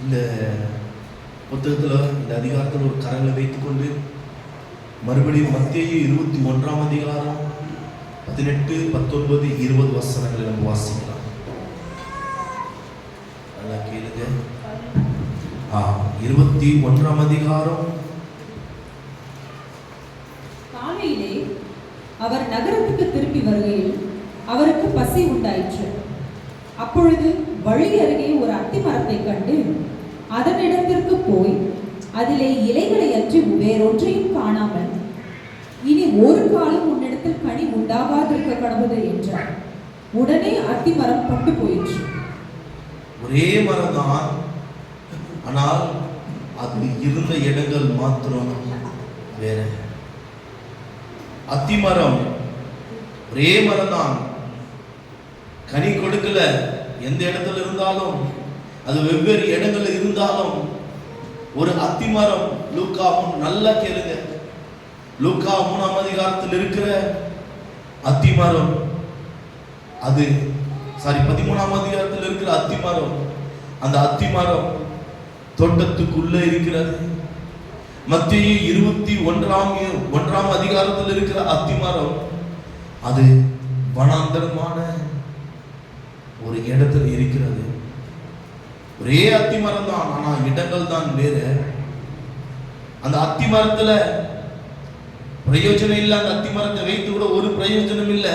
இந்த புத்தகத்தில் இந்த அதிகாரத்தில் ஒரு கரங்களை வைத்துக்கொண்டு மறுபடியும் மத்தேயு 21ஆம் அதிகாரம் 18, 19, 20 வசனங்களை நம்ம வாசிக்கலாம். நல்லா கேளுங்க. 21ஆம் அதிகாரம். காலையிலே அவர் நகரத்துக்கு திரும்பி வருகையில் அவருக்கு பசி உண்டாயிற்று. அப்பொழுது வழி அருகே ஒரு அத்தி மரத்தை கண்டு அதனிடத்திற்கு போய் அதிலே இலைகளை அன்றி வேறொன்றையும் காணாமல், இனி ஒரு காலம் உன்னிடத்தில் கனி உண்டாகாதிருக்க கடவுது என்றார். உடனே அத்தி மரம் பட்டு போயிற்று. ஒரே மரம் தான், ஆனால் அது இருந்த இடங்கள் மாத்திரம் வேற. அத்தி மரம் ஒரே மரம் தான், கனி கொடுக்கல. எந்த இடத்துல இருந்தாலும், அது வெவ்வேறு இடங்கள்ல இருந்தாலும், ஒரு அத்தி மரம். லூக்கா நல்லா கேளுங்க, லூக்கா 3ஆம் அதிகாரத்தில் இருக்கிற அத்தி மரம், அது 13ஆம் அதிகாரத்தில் இருக்கிற அத்தி மரம், அந்த அத்தி மரம் தோட்டத்துக்குள்ள இருக்கிறது. மத்தேயு 21ஆம் அதிகாரத்தில் இருக்கிற அத்தி மரம், அது வனாந்தரமான ஒரு இடத்துல இருக்கிறது. ஒரே அத்தி மரம் தான், ஆனா இடங்கள் தான் வேற. அந்த அத்தி மரத்துல பிரயோஜனம் இல்லை. அந்த அத்தி மரத்தை வைத்து கூட ஒரு பிரயோஜனம் இல்லை.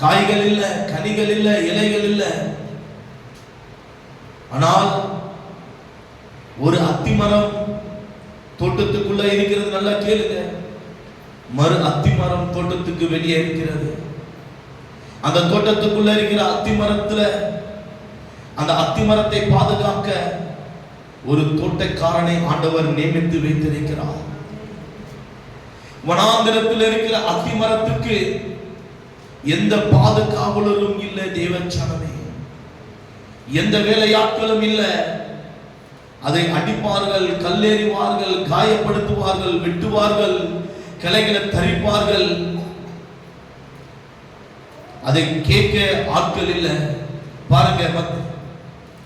காய்கள் இல்லை, கனிகள் இல்லை, இலைகள் இல்லை. ஆனால் ஒரு அத்தி மரம் தோட்டத்துக்குள்ள இருக்கிறது. நல்லா கேளுங்க, மறு அத்தி மரம் தோட்டத்துக்கு வெளியே இருக்கிறது. அந்த தோட்டத்துக்குள்ள இருக்கிற அத்தி மரத்துல, அந்த அத்தி மரத்தை பாதுகாக்க ஒரு தோட்டக்காரனை ஆண்டவர் நியமித்து வைத்திருக்கிறார். வனாந்திரத்தில் இருக்கிற அத்தி மரத்துக்கு எந்த பாதுகாவலரும் இல்லை. தேவச்சனமே, எந்த வேலையாட்களும் இல்லை. அதை அடிப்பார்கள், கல்லெறிவார்கள், காயப்படுத்துவார்கள், வெட்டுவார்கள், கிளைகளை தரிப்பார்கள். அதை கேட்க ஆட்கள் இல்லை. பாருங்க,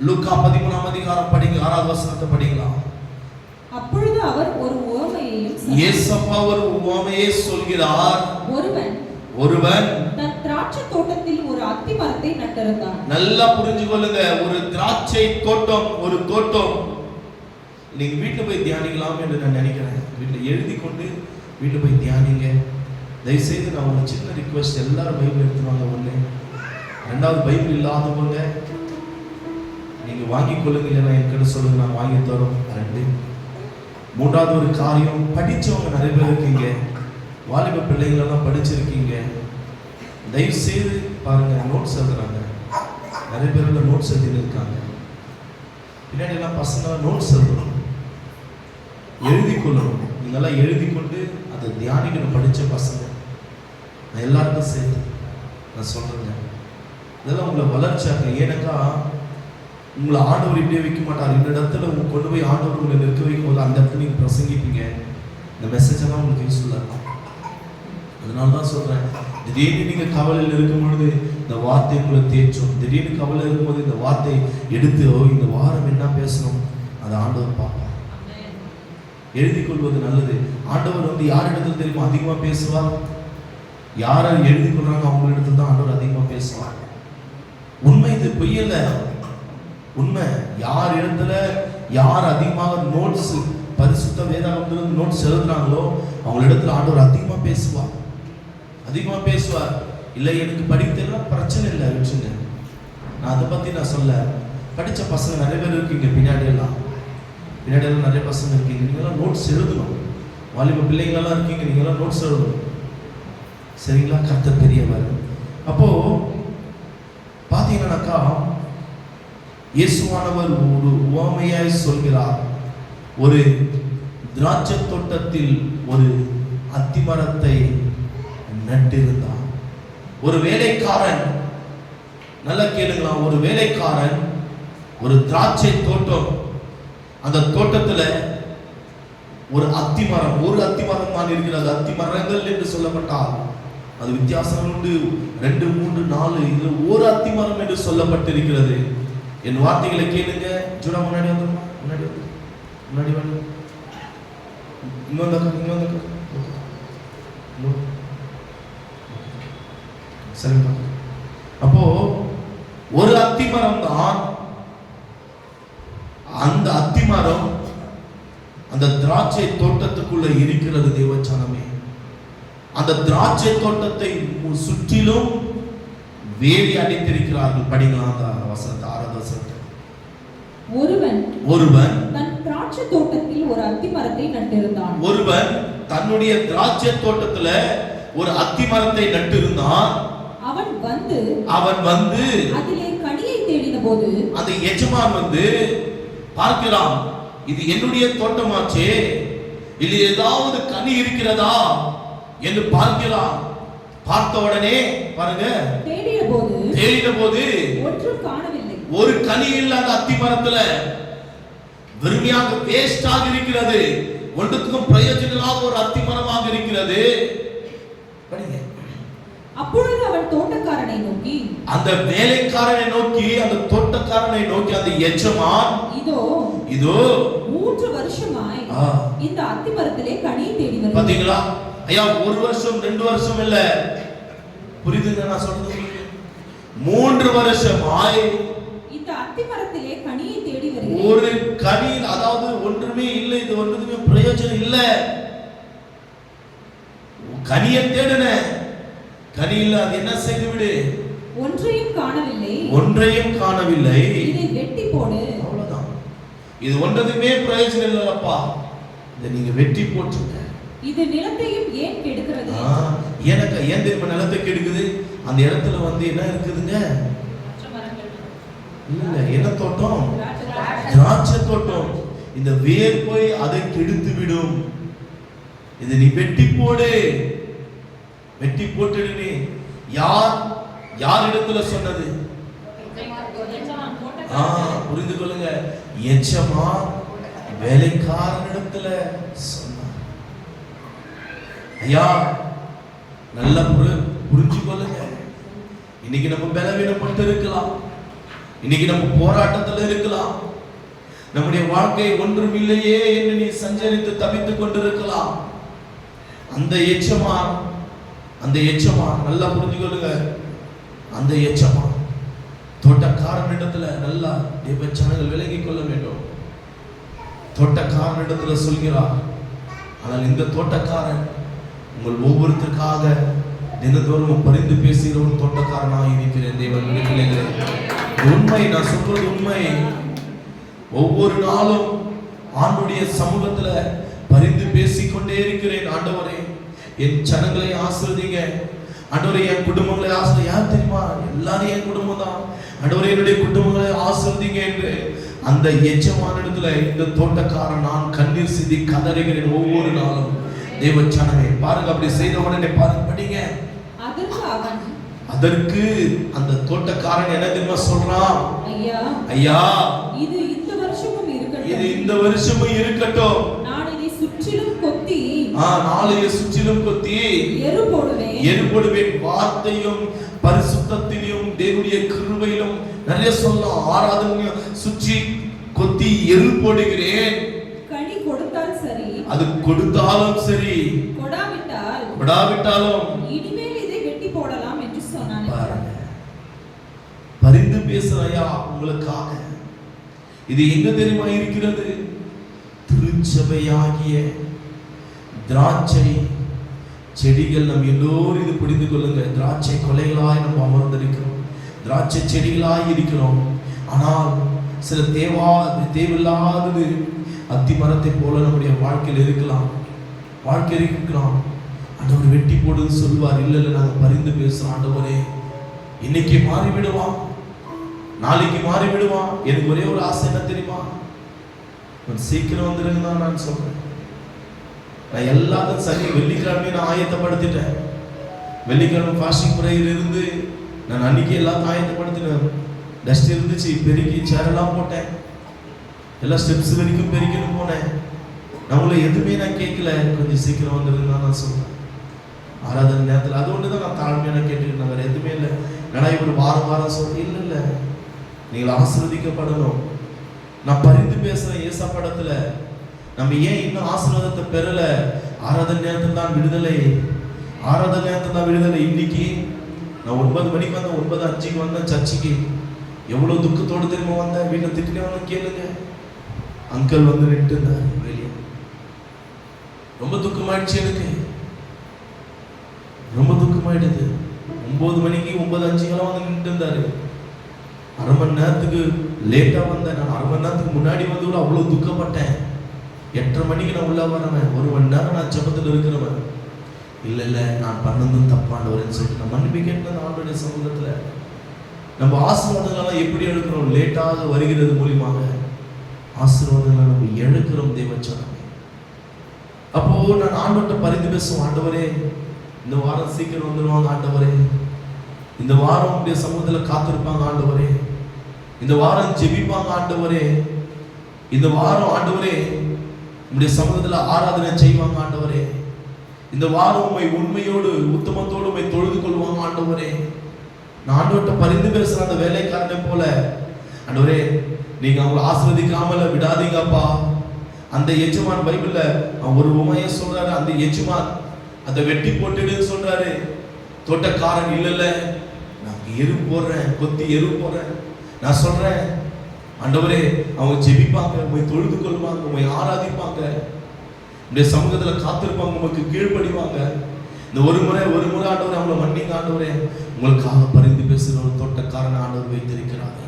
லூக்கா 13ஆம் அதிகாரம் படிங்க, 6வது வசனத்தை படிக்கலாம். அப்பொழுது அவர் ஒரு உவமையையும் இயேசுப்பா ஒரு உவமையை சொல்கிறார். ஒருவன் தன் திராட்சை தோட்டத்தில் ஒரு அத்தி மரத்தை நட்டிருந்தான். நல்லா புரிஞ்சு கொள்ளுங்க, ஒரு திராட்சை தோட்டம், ஒரு தோட்டம். நீங்க வீட்டுல போய் தியானிக்கலாம் என்று நான் நினைக்கிறேன். வீட்டுல எழுதி கொண்டு வீட்டுல போய் தியானிங்க. தயவுசெய்து நான் ஒரு சின்ன ரிக்வெஸ்ட், எல்லாரும் பைபிள் எடுத்துவாங்க. ஒண்ணு, ரெண்டாவது பைபிள் இல்லாதவங்க நீங்க வாங்கி கொள்ளுங்க, இல்லைன்னா என்கிட்ட சொல்லுங்க, நான் வாங்கி தரோம். 2, மூன்றாவது ஒரு காரியம், படிச்சவங்க நிறைய பேர் இருக்கீங்க, வாலிப பிள்ளைங்களெல்லாம் படிச்சிருக்கீங்க. தயவு செய்து பாருங்க, நோட்ஸ் எழுதுறாங்க. நிறைய பேர் நோட்ஸ் எழுதி இருக்காங்க. பின்னாடி எல்லாம் பசங்க நோட்ஸ் எழுதணும், எழுதி கொள்ளணும். நீங்கெல்லாம் எழுதி கொண்டு அதை தியானிக்கணும். படிச்ச பசங்க நான் எல்லாருக்கும் சேர்த்து நான் சொல்றேங்க, இதெல்லாம் உங்களை வளர்ச்சியாக்க. ஏன்னாக்கா உங்களை ஆண்டவர் இப்படியே வைக்க மாட்டார். இந்த இடத்துல கொண்டு போய் ஆண்டவர் உங்களை நிற்க வைக்கும் போது அந்த இடத்துல நீங்க பிரசங்கிப்பீங்க. இந்த மெசேஜ் எல்லாம் உங்களுக்கு யூஸ்ஃபுல்லா இருக்கும். அதனால தான் சொல்றேன், திடீர்னு நீங்க கவலையில் இருக்கும் பொழுது இந்த வார்த்தை உங்களை தேய்ச்சோம். திடீர்னு கவலை இருக்கும்போது இந்த வார்த்தை எடுத்து, இந்த வாரம் என்ன பேசணும் அதை ஆண்டவர் பார்ப்பார். எழுதி கொள்வது நல்லது. ஆண்டவர் யார் இடத்துல தெரியுமா அதிகமா பேசுவார்? யாரை எழுதி கொள்றாங்க அவங்க இடத்துல தான் ஆண்டவர் அதிகமா பேசுவார். உண்மை, இது பொய்யல்ல, உண்மை. யார் இடத்துல யார் அதிகமாக நோட்ஸ், பரிசுத்த வேதாகமத்திலிருந்து நோட்ஸ் எழுதுறாங்களோ அவங்க இடத்துல ஆண்டவர் அதிகமா பேசுவார், அதிகமா பேசுவார். இல்லை எனக்கு படிக்கலாம் பிரச்சனை இல்லை, வச்சுங்க. நான் அதை பத்தி நான் சொல்ல. படிச்ச பசங்க நிறைய பேர் இருக்கீங்க, பின்னாடி எல்லாம் நிறைய பசங்க இருக்கீங்க. நீங்களாம் நோட்ஸ் எழுதணும். வாலிப பிள்ளைங்களெல்லாம் இருக்கீங்க, நீங்களாம் நோட்ஸ் எழுதணும். சரிங்களா? கர்த்தர் பெரியவர். அப்போ பாத்தீங்கன்னாக்கா இயேசுவானவர் ஒரு உவமையாய் சொல்கிறார். ஒரு திராட்சை தோட்டத்தில் ஒரு அத்தி மரத்தை நட்டிருந்தார். ஒரு வேலைக்காரன், நல்லா கேளுங்களா, ஒரு வேலைக்காரன் ஒரு திராட்சை தோட்டம், அந்த தோட்டத்துல ஒரு அத்தி மரம், ஒரு அத்தி மரம் தான் இருக்கிறது. அத்தி மரங்கள் என்று சொல்லப்பட்டால் அது வித்தியாசம் உண்டு. 2, 3, 4, இது ஒரு அத்தி மரம் என்று சொல்லப்பட்டிருக்கிறது. என் வார்த்தைகளை கேளுங்க. ஜூடா முன்னாடி வந்துருமா, முன்னாடி வந்து, முன்னாடி வந்து, இங்க வந்து சரி. அப்போ ஒரு அத்திமரம் தான், அந்த அத்திமரம் அந்த திராட்சை தோட்டத்துக்குள்ள இருக்கிறது. தேவச்சனமே, அந்த திராட்சை தோட்டத்தை சுற்றிலும் வேலி அடைத்திருக்கிறார்கள். படிக்கலாம் அந்த வசனத்தை, 6வது வசனத்தை. ஒருவன் தன் திராட்சை தோட்டத்தில் ஒரு அத்திமரத்தை நட்டிருந்தான். ஒருவன் தன்னுடைய திராட்சை தோட்டத்துல ஒரு அத்திமரத்தை நட்டிருந்தான். அவன் வந்து அதிலே கனியை தேடின போது, அந்த எஜமான் வந்து பார்க்கிறான், இது என்னுடைய தோட்டமாச்சே, இல்லை ஏதாவது கனி இருக்கிறதா என்று பார்க்கிறான். பார்த்த உடனே பாருங்க, தேடின போது ஒன்றும் காணவில்லை. ஒரு கனி இல்லாத அத்திமரத்துல வெறுமையாக வேஸ்டாக இருக்கிறது. ஒன்றுக்கும் பிரயோஜனம் இல்லாத ஒரு அத்திமரமாக இருக்கிறது. அப்பொழுது அவன் தோட்டக்காரனை நோக்கி, அந்த வேலைக்காரனை நோக்கி, அந்த தோட்டக்காரனை நோக்கி அந்த எஜமான், இதோ 3 வருஷமாய் இந்த அத்திமரத்திலே கனியை தேடி வருகிறேன். பாத்தீங்களா ஐயா, 1 வருஷம் 2 வருஷம் இல்ல, புரியுதுங்க நான் சொல்றது? 3 வருஷமாய் இந்த அத்திமரத்திலே கனியை தேடி வருகிறேன். ஒரு கனி, அதாவது ஒன்றுமே இல்லை, இது ஒன்றுமே பிரயோஜனம் இல்ல. கனியை தேடுன, கனி இல்ல, அது என்ன செய்து விடு? ஒன்றையும் காணவில்லை. இதை வெட்டி போடு. அவ்வளவுதான். இது ஒன்றதுமே பிரயோஜனம் இல்லப்பா, இதை நீங்க வெட்டி போட்டுருங்க. இது நிலத்தையும் ஏன் கெடுக்கிறது? எனக்கு ஏன் தெரியுமா நிலத்தை கெடுக்குது? அந்த இடத்துல வந்து என்ன இருக்குதுங்க? இல்ல, என்ன தோட்டம்? திராட்சை தோட்டம். இந்த வேர் போய் அதை கெடுத்து விடும். இதை நீ வெட்டி போடு, வெட்டி போட்டுடு. யார் இடத்துல சொன்னது? புரிந்து கொள்ளுங்க, எஜமான் வேலைக்காரனிடத்துல சொன்னார். ஐயா, நல்லா புரிஞ்சு கொள்ளுங்க. இன்னைக்கு நம்ம பலவீனப்பட்டு இருக்கலாம், இன்னைக்கு நம்ம போராட்டத்தில் இருக்கலாம், நம்முடைய வாழ்க்கை ஒன்றும் இல்லையே என்று நீ சஞ்சரித்து தவித்துக் கொண்டிருக்கலாம். அந்த எச்சமான் நல்லா புரிஞ்சு கொள்ளுங்க, அந்த எச்சமான் தோட்டக்காரனிடத்துல நல்லா தேவச்சனங்கள் விலகிக் கொள்ள வேண்டும். தோட்டக்காரனிடத்துல சொல்கிறார். ஆனால் இந்த தோட்டக்காரன் உங்கள் ஒவ்வொருத்தருக்காக தினந்தோறும் பரிந்து பேசுகிற ஒரு தோட்டக்காரனாக இருக்கிறேன். தேவன் பிள்ளைகளே, உண்மை, நான் சொல்றது உண்மை. ஒவ்வொரு நாளும் ஆண்டுடைய சமூகத்துல பரிந்து பேசிக்கொண்டே இருக்கிறேன். ஆண்டவரே, என் ஜனங்களை ஆசீர்வதிங்க. ஆண்டவரே, என் குடும்பங்களை ஆசீர்வதி. யார் தெரியுமா? எல்லாரும் என் குடும்பம் தான். ஆண்டவரே, என்னுடைய குடும்பங்களை ஆசீர்வதிங்க என்று அந்த எஜமானிடத்துல இந்த தோட்டக்காரன் நான் கண்ணீர் சிந்தி கதறுகிறேன் ஒவ்வொரு நாளும். தேவ ஜனமே, பாருங்க, அப்படி செய்த உடனே பாருங்க, படிங்க. அதற்கு அந்த தோட்டக்காரன் என்ன தெரியுமா சொல்றான்? ஐயா, இது இந்த வருஷமும் இருக்கட்டும். நாளைய சுற்றிலும் கொத்தி எரு போடுவேன். வார்த்தையும் பரிசுத்தத்திலும் தேவனுடைய கிருபையிலும் நிறைய சொல்லும். ஆராதனையும் சுற்றி கொத்தி எரு போடுகிறேன். கனி கொடுத்தால் சரி, அது கொடுத்தாலும் சரி, கொடாவிட்டாலும் இனிமேல் இதை வெட்டி போடலாம் என்று சொன்னான். பரிந்து பேசுறையா உங்களுக்காக. இது எங்க தெரியுமா இருக்கிறது? திருச்சபையாகிய திராட்சை செடிகள். நம் எல்லோரும் இது புரிந்து கொள்ளுங்க. திராட்சை கொலைகளாய் நம்ம அமர்ந்திருக்கிறோம், திராட்சை செடிகளாய் இருக்கிறோம். ஆனால் சில தேவையில்லாதது அத்தி மரத்தை போல நம்முடைய வாழ்க்கையில் இருக்கலாம். ஆண்டவர் வெட்டி போடுன்னு சொல்லுவார். இல்ல நாங்கள் பரிந்து பேசுறோம். ஆண்டவரே, இன்னைக்கு மாறிவிடுவான், நாளைக்கு மாறிவிடுவான். எனக்கு ஒரே ஒரு ஆசை என்ன தெரியுமா? சீக்கிரம் வந்துருங்க தான் நான் சொல்றேன். நான் எல்லாத்தையும் சரி, வெள்ளிக்கிழமை நான் ஆயத்தப்படுத்திட்டேன். வெள்ளிக்கிழமை ஃபாஸ்டிங் ப்ரேயர் இருந்து நான் அன்னைக்கு எல்லாத்தையும் ஆயத்தப்படுத்தினேன். டஸ்ட் இருந்துச்சு, பெருக்கி சேரெல்லாம் போட்டேன், எல்லா ஸ்டெப்ஸ் வரைக்கும் பெருக்கின்னு போனேன். நம்மள எதுவுமே நான் கேட்கல, கொஞ்சம் சீக்கிரம் வந்துருங்க நான் சொல்றேன். ஆராதனை நேரத்தில் அது ஒன்று தான் நான் தாழ்மையான கேட்டுக்கிட்டேன், வேறு எதுவுமே இல்லை. நடை ஒரு வாரம் சொல்றேன். இல்லை நீங்கள் ஆசீர்வதிக்கப்படணும். நான் பரிந்து பேசுறேன் ஏசப்படத்துல. நம்ம ஏன் இன்னும் ஆசீர்வாதத்தை பெறல? ஆராதனை நேரத்தில் தான் விடுதலை, ஆராதனை நேரத்தில் தான் விடுதலை. இன்னைக்கு நான் 9 மணிக்கு வந்தேன், 9:05 வந்தேன் சர்ச்சுக்கு. எவ்வளவு துக்கத்தோடு திரும்ப வந்தேன். வீட்டில் திட்டினவங்க கேளுங்க. அங்கிள் வந்து நின்று இருந்தார் வெளியே. ரொம்ப துக்கமாயிடுச்சு எனக்கு, ரொம்ப துக்கமாயிடுது. 9 மணிக்கு 9:05 வந்து நின்று இருந்தாரு. அரை மணி நேரத்துக்கு லேட்டா வந்தேன். நான் அரை மணி நேரத்துக்கு முன்னாடி வந்து கூட அவ்வளவு துக்கப்பட்டேன். 8:30 மணிக்கு நான் உள்ள வரவன், 1 மணி நேரம் நான் ஜெபத்தில் இருக்கிறவன். இல்லை நான் பண்ணதும் தப்பாண்டவரேன்னு சொல்லிட்டு நான் மன்னிப்பு கேட்டேன் ஆண்டவருடைய சமூகத்துல. நம்ம ஆசீர்வாதங்கள்லாம் எப்படி எடுக்கிறோம்? லேட்டாக வருகிறது மூலியமாக ஆசீர்வாதங்களை நம்ம இழக்கிறோம் தேவச்சனமே. அப்போ நான் ஆண்டவர்கிட்ட பரிந்து பேசுவோம், ஆண்டவரே இந்த வாரம் சீக்கிரம் வந்துடுவாங்க ஆண்டவரே, இந்த வாரம் உடைய சமூகத்துல காத்திருப்பாங்க ஆண்டவரே, இந்த வாரம் ஜெபிப்பாங்க ஆண்டவரே, இந்த வாரம் ஆண்டவரே உடைய சமூகத்துல ஆராதனை செய்வாங்க ஆண்டவரே, இந்த வாரம் உண்மை உண்மையோடு உத்தமத்தோடு உண்மை தொழுது கொள்வாங்க ஆண்டவரே. நான் ஆண்டவர்கிட்ட பரிந்து பேசுற அந்த வேலைக்காரனை போல ஆண்டவரே நீங்க அவங்களை ஆசீர்வதிக்காமல விடாதீங்கப்பா. அந்த எஜமான் பைபிள்ல ஒரு உமைய சொல்றாரு, அந்த எஜமான் அதை வெட்டி போட்டுடுன்னு சொல்றாரு. தோட்டக்காரன் இல்ல நான் எரு போடுறேன், கொத்தி எரு போடுறேன். நான் சொல்றேன் ஆண்டவரே அவங்க ஜெபிப்பாங்க, உண்மை தொழுது கொள்வாங்க, உண்மை ஆராதிப்பாங்க, இந்த சமூகத்துல காத்திருப்பாங்க, உங்களுக்கு கீழ்ப்படிவாங்க. இந்த ஒரு முறை ஆண்டவரே அவங்களை மன்னிங்க ஆண்டவரே, உங்களுக்காக பரிந்து பேசுகிற ஒரு தோட்டக்காரன் ஆண்டவர் வைத்திருக்கிறார்.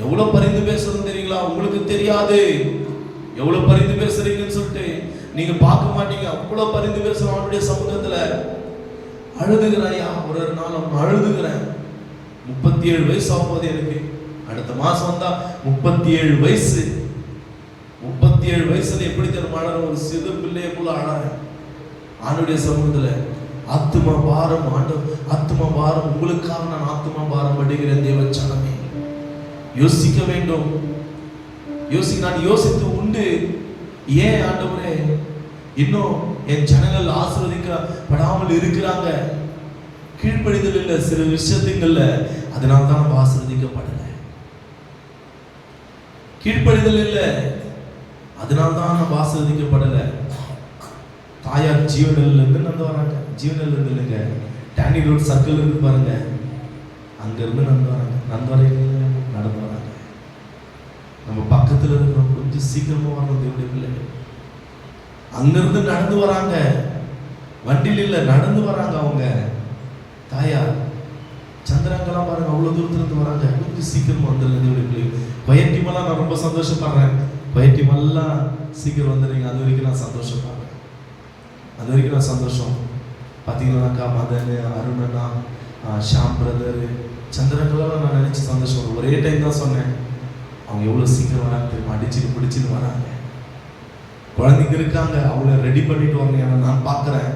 எவ்வளவு பரிந்து பேசுறது தெரியுங்களா? உங்களுக்கு தெரியாது எவ்வளவு பரிந்து பேசுறீங்கன்னு சொல்லிட்டு நீங்க பார்க்க மாட்டீங்க. அவ்வளவு பரிந்து பேசுறோம் அவனுடைய சமூகத்துல. அழுதுகிறாயா? ஒரு நாள் அவன் அழுதுகிறேன். 37 வயசு ஆகும்போது எனக்கு அடுத்த மாசம் வந்தா 37 வயசு. 37 வயசுல எப்படி தெரியுமா அழற? ஒரு சிறு பிள்ளைய போல அழறேன் ஆண்டுடைய சமூகத்துல. ஆத்துமா பாரம் ஆத்துமா பாரம், உங்களுக்காக நான் ஆத்துமா பாரம் படுகிறேன் தேவச்சனமே. யோசிக்க வேண்டும். நான் யோசித்து உண்டு. ஏன் ஆண்டவரே இன்னும் என் ஜனங்கள் ஆசீர்வதிக்கப்படாமல் இருக்கிறாங்க? கீழ்ப்படிதல் இல்லை சில விஷயத்துங்கள்ல, அதனால தான் நம்ம ஆசீர்வதிக்கப்படல. கீழ்ப்படிதல் இல்லை, அதனால தான் நம்ம ஆசீர்வதிக்கப்படல. தாயார் ஜீவனல்ல இருந்து நடந்து வராங்க. ஜீவனல்ல இருந்து இல்லைங்க, டேனி ரோட் சர்க்கிள் இருந்து பாருங்க, அங்க இருந்து நடந்து வராங்க. நடந்து வராங்க. நம்ம பக்கத்துல இருக்கிறோம், கொஞ்சம் சீக்கிரமா வரணும் தேவனுடைய பிள்ளைகள். அங்கிருந்து நடந்து வராங்க, வண்டியில் இல்ல நடந்து வராங்க. அவங்க தாயார் சந்திராங்கெல்லாம் பாருங்க, அவ்வளவு தூரத்துல இருந்து வராங்க. கொஞ்சம் சீக்கிரமா வந்துருங்க தேவனுடைய பிள்ளைகள். கொயட்டிமெல்லாம் நான் ரொம்ப சந்தோஷப்படுறேன். கொயட்டிமெல்லாம் சீக்கிரம் வந்துடுறீங்க, அது வரைக்கும் நான் சந்தோஷப்படுறேன். அது வரைக்கும் நான் சந்தோஷம். பார்த்தீங்கன்னாக்கா மதன், அருணண்ணா, ஷாம் பிரதர், சந்திரங்களாம் நான் நினைச்சு சந்தோஷம். ஒரே டைம் தான் சொன்னேன், அவங்க எவ்வளோ சீக்கிரம் வராங்க தெரியுமா? அடிச்சுட்டு பிடிச்சின்னு வராங்க. குழந்தைங்க இருக்காங்க, அவங்கள ரெடி பண்ணிட்டு வரணும். ஏன்னா நான் பார்க்குறேன்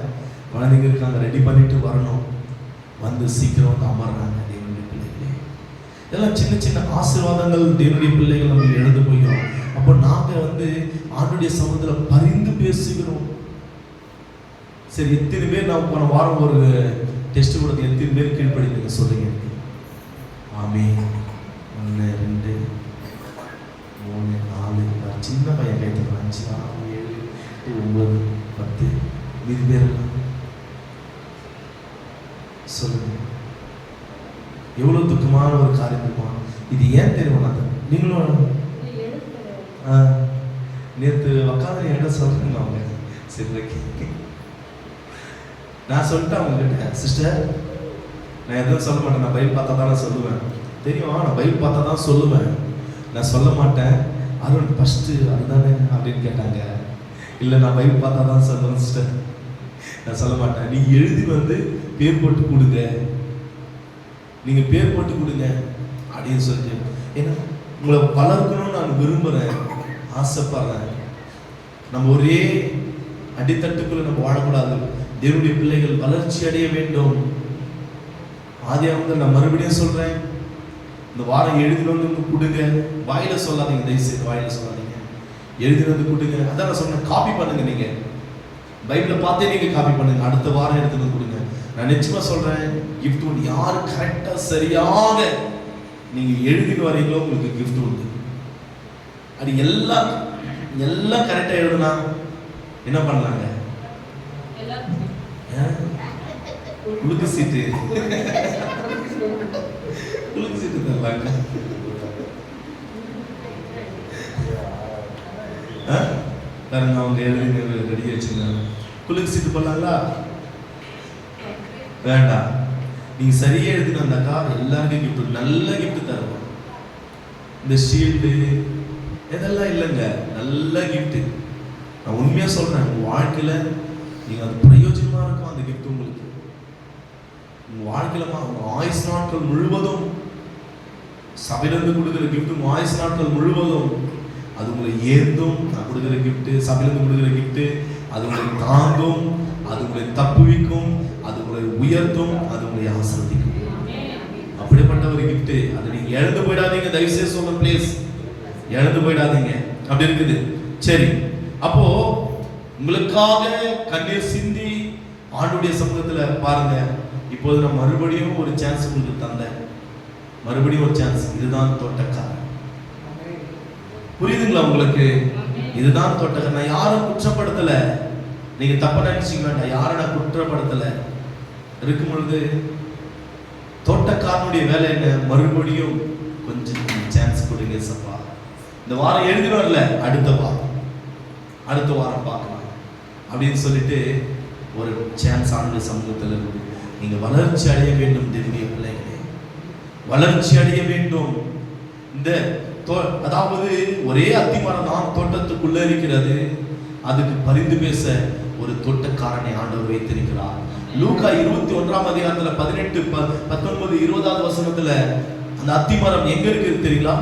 குழந்தைங்க இருக்காங்க, ரெடி பண்ணிட்டு வரணும். வந்து சீக்கிரம் வந்து அமர்றாங்க தேவனுடைய பிள்ளைகளே. இதெல்லாம் சின்ன சின்ன ஆசீர்வாதங்கள் தேவனுடைய பிள்ளைகள் நம்ம எழுந்து போகிறோம். அப்போ நாங்கள் வந்து ஆண்டுடைய சமூகத்தில் பரிந்து பேசுகிறோம். சரி, எத்தனை பேர் நான் போன வாரம் ஒரு டெஸ்ட் கொடுத்து எத்தனை பேர் கீழ்ப்படிங்க சொல்லுங்க. ஆமே. 1 2 3 4 சின்ன பையன் கைத்தலாம். 5 6 7 8 9 10 மீதி பேர் சொல்லுங்க. எவ்வளவு துக்கமான ஒரு காரியம் இருக்குமா இது? ஏன் தெரியுமா? நீங்களும் நேற்று உக்காந்து இடம் சொல்றீங்க அவங்க. சரி, நான் சொல்லிட்டேன் அவங்க கிட்ட, சிஸ்டர் நான் எதுவும் சொல்ல மாட்டேன், நான் பைபிள் பார்த்தா தான் நான் சொல்லுவேன். தெரியும், நான் பைபிள் பார்த்தா தான் சொல்லுவேன், நான் சொல்ல மாட்டேன். அருண் ஃபர்ஸ்ட் அதுதானே அப்படின்னு கேட்டாங்க. இல்லை நான் பைபிள் பார்த்தா தான் சொல்லுவேன் சிஸ்டர், நான் சொல்ல மாட்டேன். நீ எழுதி வந்து பேர் போட்டு கொடுங்க, நீங்க பேர் போட்டு கொடுங்க அப்படின்னு சொல்லிட்டு. ஏன்னா உங்களை வளர்க்கணும்னு நான் விரும்புறேன், ஆசைப்படுறேன். நம்ம ஒரே அடித்தட்டுக்குள்ள நம்ம வாழக்கூடாது. தேவனுடைய பிள்ளைகள் வளர்ச்சி அடைய வேண்டும். ஆதியாகமத்தில் நான் மறுபடியும் சொல்றேன், இந்த வாரம் எழுதி வந்து கொடுங்க. வாயில சொல்லாதீங்க, தயவுசெய்து வாயில சொல்லாதீங்க, எழுதி வந்து கொடுங்க. அதான் நான் சொன்னேன், காப்பி பண்ணுங்க. நீங்க பைபிளை பார்த்தே நீங்க காப்பி பண்ணுங்க. அடுத்த வாரம் எடுத்து வந்து கொடுங்க. நான் நிச்சயமா சொல்றேன், கிஃப்ட் யார் கரெக்டா சரியாக நீங்க எழுதிட்டு வரீங்களோ உங்களுக்கு gift உண்டு. அது எல்லாம் கரெக்டா எழுதுனா என்ன பண்ணலாங்க? குலுக்கு சீட்டு தரலாங்க. பாருங்க, அவங்க எழுதி ரெடி வச்சுங்க. குலுக்கு சீட்டு பண்ணலாங்களா? வேண்டாம். நீங்க சரியா எழுதினாக்கா எல்லாருக்கும் கிஃப்ட், நல்ல கிஃப்ட் தருவோம். இந்த ஷீல்டு இதெல்லாம் இல்லைங்க, நல்ல கிஃப்ட். நான் உண்மையா சொல்றேன், உங்க வாழ்க்கையில நீங்க அது பிரயோஜனமா இருக்கும். அந்த கிஃப்ட் உங்களுக்கு உங்க வாழ்க்கையில உங்க ஆயுசு நாட்கள் முழுவதும் சபையிலிருந்து கொடுக்குற கிஃப்ட், உங்க ஆயுசு நாட்கள் முழுவதும் அது உங்களை ஏந்தும். நான் கொடுக்குற கிஃப்ட், சபையிலிருந்து கொடுக்குற கிஃப்ட், அது உங்களை தாங்கும், அது உங்களை தப்புவிக்கும், அது உங்களை உயர்த்தும், அது உங்களை ஆசீர்வதிக்கும். அப்படிப்பட்ட ஒரு கிஃப்ட். அதை நீங்க இழந்து போயிடாதீங்க. தயவுசெய்து சொல்ற பிளீஸ், இழந்து போயிடாதீங்க. அப்படி இருக்குது. சரி, அப்போ உங்களுக்காக கண்ணீர் சிந்தி ஆண்டுடைய சமூகத்துல பாருங்க. இப்போது நான் மறுபடியும் ஒரு சான்ஸ் உங்களுக்கு தந்தேன், மறுபடியும் ஒரு சான்ஸ். இதுதான் தோட்டக்காரன். புரியுதுங்களா உங்களுக்கு? இதுதான் தோட்டக்காரன். நான் யாரும் குற்றப்படுத்தல, நீங்க தப்பா நினைச்சீங்க வேண்டாம். யாரை நான் குற்றப்படுத்தல. இருக்கும் பொழுது தோட்டக்காரனுடைய வேலை என்ன? மறுபடியும் கொஞ்சம் சான்ஸ் கொடுங்க சப்பா. இந்த வாரம் எழுதிட்டு வரல, அடுத்த வாரம் பார்க்கலாம் அப்படின்னு சொல்லிட்டு ஒரு சான்ஸ் ஆண்டு சமூகத்தில் இருக்கு. நீங்க வளர்ச்சி அடைய வேண்டும் தேவனுடைய பிள்ளைகளே, வளர்ச்சி அடைய வேண்டும். இந்த அதாவது ஒரே அத்திமரம் தான் தோட்டத்துக்குள்ள இருக்கிறது. அதுக்கு பரிந்து பேச ஒரு தோட்டக்காரனை ஆண்டவர் வைத்திருக்கிறார். லூக்கா 21ஆம் அதிகாரத்துல 18, 19, 20வது வசனத்துல அந்த அத்திமரம் எங்க இருக்கு தெரியுங்களா?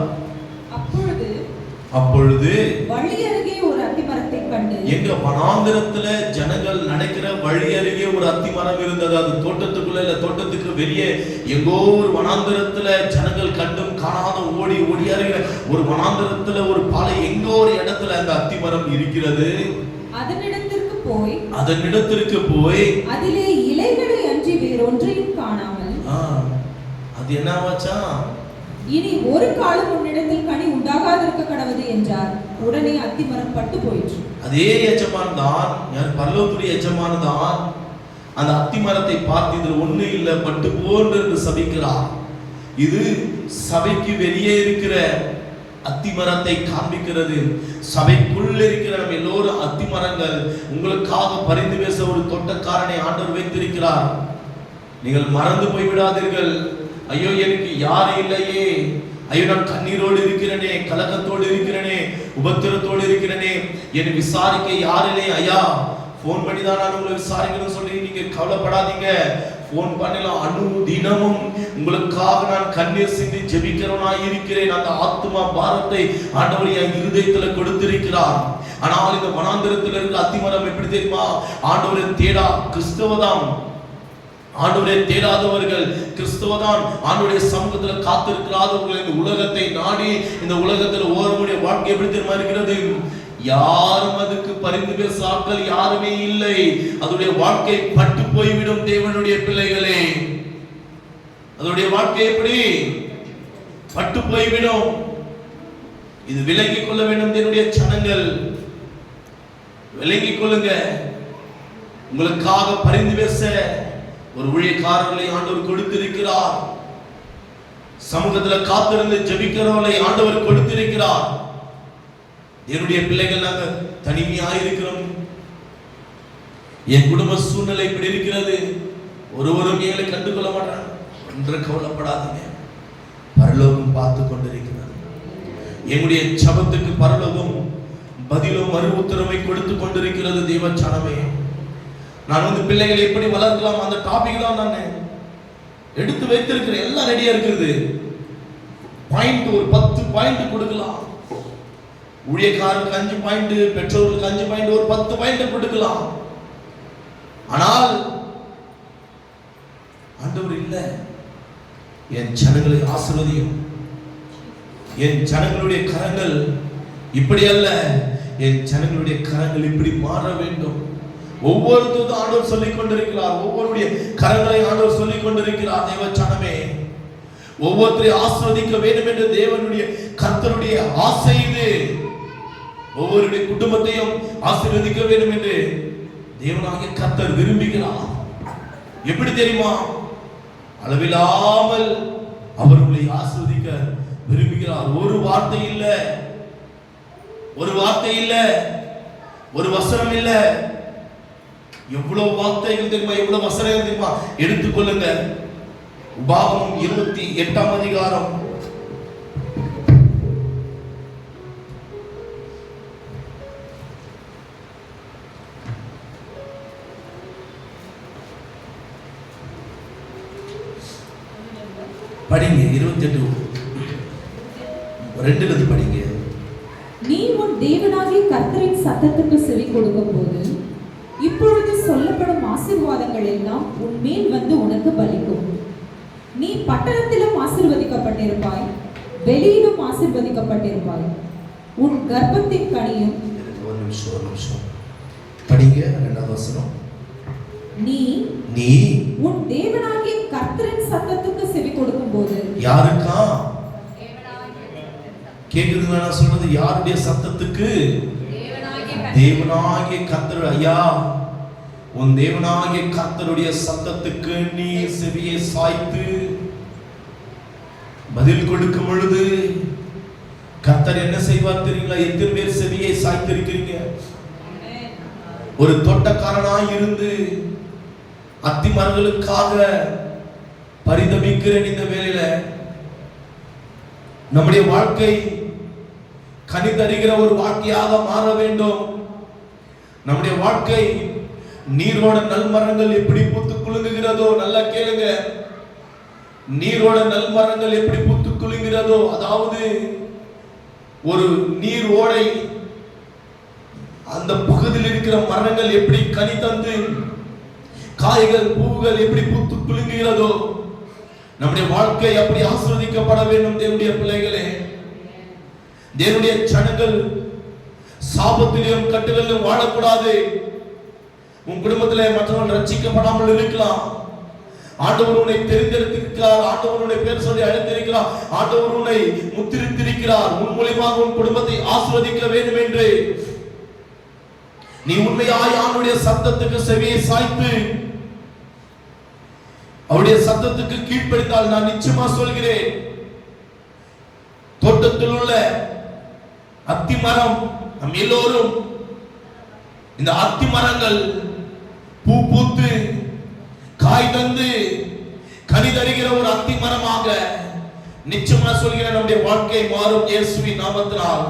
அப்பொழுது வழி அருகே ஒரு அத்திமரத்தை கண்டு, எங்க வனாந்திரத்துல ஜனங்கள் நடக்கிற வழி அருகே ஒரு அத்திமரம் இருந்தது. அது தோட்டத்துக்குள்ள இல்ல, தோட்டத்துக்கு வெளியே எங்கோ ஒரு வனாந்திரத்துல ஜனங்கள் கண்டும் காணாத ஓடி அருகிற ஒரு வனாந்திரத்துல ஒரு பாலை எங்கோ ஒரு இடத்துல அந்த அத்திமரம் இருக்கிறது. அதனிடத்திற்கு போய் அதிலே இலைகளை அன்றி வேறொன்றையும் காணாமல், அது என்னவாச்சா? இனி ஒரு காலம் உன்னிடத்தில் கனி உண்டாகாதிருக்க கடவுது என்றார். உடனே அத்திமரம் பட்டு போயிற்று. அதே எஜமான் தான், பரலோகத்துடைய எஜமான் தான் அந்த அத்திமரத்தை பார்த்து இதுல ஒண்ணு இல்ல, பட்டு போன்று என்று சபிக்கிறார். இது சபைக்கு வெளியே இருக்கிற அத்திமரத்தை காண்பிக்கிறது. சபைக்குள்ள இருக்கிற நம்ம எல்லோரும் அத்திமரங்கள். உங்களுக்காக பரிந்து பேச ஒரு தோட்டக்காரனை ஆண்டவர் வைத்திருக்கிறார். நீங்கள் மறந்து போய் விடாதீர்கள். ஐயோ எனக்கு யாரும் இல்லையே, ஐயோ நான் கண்ணீரோடு இருக்கிறேனே, கலக்கத்தோடு இருக்கிறேனே, உபத்திரத்தோடு இருக்கிறேனே, என்னை விசாரிக்க யாரும் இல்லை. ஐயா போன் பண்ணி தான் நான் உங்களை விசாரிக்கணும்னு சொல்லி நீங்க கவலைப்படாதீங்க. போன் பண்ணலாம். அனுதினமும் உங்களுக்காக நான் கண்ணீர் சிந்தி ஜெபிக்கிறவனாய் இருக்கிறேன். அந்த ஆத்துமா பாரத்தை ஆண்டவர் என் இருதயத்துல கொடுத்திருக்கிறார். ஆனால் இந்த வனாந்திரத்தில் இருக்கிற அத்திமரம் எப்படி தெரியுமா? ஆண்டவரை தேடா கிறிஸ்தவதாம், ஆண்டவரை தேடாதவர்கள், கிறிஸ்தவதான் ஆண்டவருடைய சமூகத்துல காத்திருக்கிறாதவர்கள் இந்த உலகத்தை நாடி இந்த உலகத்துல ஓரமுடைய வாழ்க்கை எப்படி தெரியுமா இருக்கிறது? யாரும் அதுக்கு பரிந்து பேச ஆட்கள் யாருமே இல்லை. அதனுடைய வாழ்க்கை பட்டு போய்விடும் தேவனுடைய பிள்ளைகளே. அதனுடைய வாழ்க்கை எப்படி பட்டு போய்விடும். இது விலகிக் கொள்ள வேண்டும் தேவனுடைய ஜனங்கள், விலகிக் கொள்ளுங்க. உங்களுக்காக பரிந்து பேச ஒரு ஊழியக்காரர்களை ஆண்டவர் கொடுத்திருக்கிறார். சமூகத்துல காத்திருந்து ஜெபிக்கிறவர்களை ஆண்டவர் கொடுத்திருக்கிறார். என்னுடைய பிள்ளைகள் நாங்க தனிமையா இருக்கிறோம், என் குடும்ப சூழ்நிலை இப்படி இருக்கிறது, ஒருவரும் எங்களை கண்டுகொள்ள மாட்டாங்க என்று கவலைப்படாதீங்க. பரலோகம் பார்த்து கொண்டிருக்கிறது. எங்களுடைய ஜெபத்துக்கு பரலோகம் பதிலும் மறு உத்தரவை கொடுத்து கொண்டிருக்கிறது. தேவச்சனமே, நான் பிள்ளைகளை எப்படி வளர்க்கலாம் அந்த டாபிக் தான் நான் எடுத்து வைத்திருக்கிறேன். எல்லாம் ரெடியா இருக்குது. பாயிண்ட் ஒரு 10 பாயிண்ட் கொடுக்கலாம். ஊழியக்காரருக்கு 5 பாயிண்ட், பெற்றோருக்கு 5 பாயிண்ட், ஒரு 10 பாயிண்ட் கொடுக்கலாம். ஆனால் ஆண்டவர் இல்ல, என் ஜனங்களை ஆசீர்வதியும், என் ஜனங்களுடைய கரங்கள் இப்படி அல்ல, என் ஜனங்களுடைய கரங்கள் இப்படி மாற வேண்டும். ஒவ்வொருத்தரும் ஆண்டவர் சொல்லிக் கொண்டிருக்கிறார். ஒவ்வொருடைய கரங்களை ஆண்டவர் சொல்லிக் கொண்டிருக்கிறார். தேவச்சனமே, ஒவ்வொருத்தரையும் ஆசீர்வதிக்க வேண்டும் என்று தேவனுடைய கர்த்தருடைய ஆசை இது. ஒவ்வொருடைய குடும்பத்தையும் ஆசீர்வதிக்க வேண்டும் என்று தேவனாகிய கர்த்தர் விரும்புகிறார். எப்படி தெரியுமா? அளவில்லாமல் அவர்களை ஆசீர்வதிக்க விரும்புகிறார். ஒரு வார்த்தை இல்ல, ஒரு வார்த்தை இல்ல, ஒரு வசனம் இல்ல. எவ்வளவு வார்த்தைகள் தெரியுமா? எவ்வளவு வசனங்கள் தெரியுமா? எடுத்துக்கொள்ளுங்க. உபாகமம் 28ஆம் அதிகாரம் படிங்க. 28:2 படிங்க. நீ உன் தேவனாகிய கர்த்தரின் சத்தத்துக்கு செவி கொடுக்கும் போது இப்பொழுது சொல்லப்படும் ஆசீர்வாதங்கள் எல்லாம் உன் மேல் வந்து உனக்கு பலிக்கும். நீ பட்டணத்திலும் ஆசீர்வதிக்கப்பட்டிருப்பாய், வெளியிலும் ஆசீர்வதிக்கப்பட்டிருப்பாய். உன் கர்ப்பத்தின் கனியும். ஒரு நிமிஷம் படிங்க. 2வது வசனம். நீ உன் தேவனாகிய கர்த்தரின் சத்தத்துக்கு செவி கொடுக்கும் போது. யாருக்கா கேக்குதுங்களா? நான் சொல்றது யாருடைய சத்தத்துக்கு? தேவனாகிய கர்த்தர். ஐயா, உன் தேவனாகிய கர்த்தருடைய சத்தத்துக்கு நீ செவியை சாய்த்து பதில் கொடுக்கும் பொழுது கர்த்தர் என்ன செய்வார் தெரியுங்களா? எத்தனை பேர் செவியை சாய்த்து இருக்கிறீங்க? ஒரு தோட்டக்காரனாய் இருந்து அத்திமரங்களுக்காக பரிதபிக்கிற இந்த வேளையில நம்முடைய வாழ்க்கை கனி தருகிற ஒரு வாழ்க்கையாக மாற வேண்டும். நம்முடைய வாழ்க்கை நீரோட நல்மரங்கள் எப்படி பூத்து குலுங்குகிறதோ, நல்லா கேளுங்க, நீரோட நல்மரங்கள் எப்படி பூத்து குலுங்குகிறதோ, அதாவது ஒரு நீர் ஓடை அந்த பகுதியில் இருக்கிற மரங்கள் எப்படி கனி தந்து காய்கள் பூவுகள் எப்படி பூத்து குலுங்குகிறதோ, நம்முடைய வாழ்க்கை அப்படி ஆசீர்வதிக்கப்பட வேண்டும். தேவனுடைய பிள்ளைகளே, தேவனுடைய ஜனங்கள் சாபத்திலும் கட்டுகளிலும் வாழக்கூடாது. உன் குடும்பத்திலே மற்றவர்கள் ரட்சிக்கப்படாமல் இருக்கலாம். ஆண்டவர் உன்னை தெரிந்தெடுத்திருக்கிறார். ஆண்டவர் உன்னை பேர் சொல்லி அழைத்திருக்கிறார். ஆண்டவர் உன்னை முத்திரித்திருக்கிறார். உன் மூலமாக உன் குடும்பத்தை ஆசீர்வதிக்க வேண்டும் என்று நீ உண்மையாய் அவனுடைய சத்தத்துக்கு செவியை சாய்த்து அவருடைய சத்தத்துக்கு கீழ்ப்படித்தால், நான் நிச்சயமா சொல்கிறேன், தோட்டத்தில் உள்ள அத்தி மரம், நம் எல்லோரும் இந்த அத்தி மரங்கள் பூ பூத்து காய் தந்து கனி தருகிற ஒரு அத்தி மரமாக நிச்சயமா சொல்கிறேன், நம்முடைய வாழ்க்கை மாறும் இயேசுவின் நாமத்தினால்.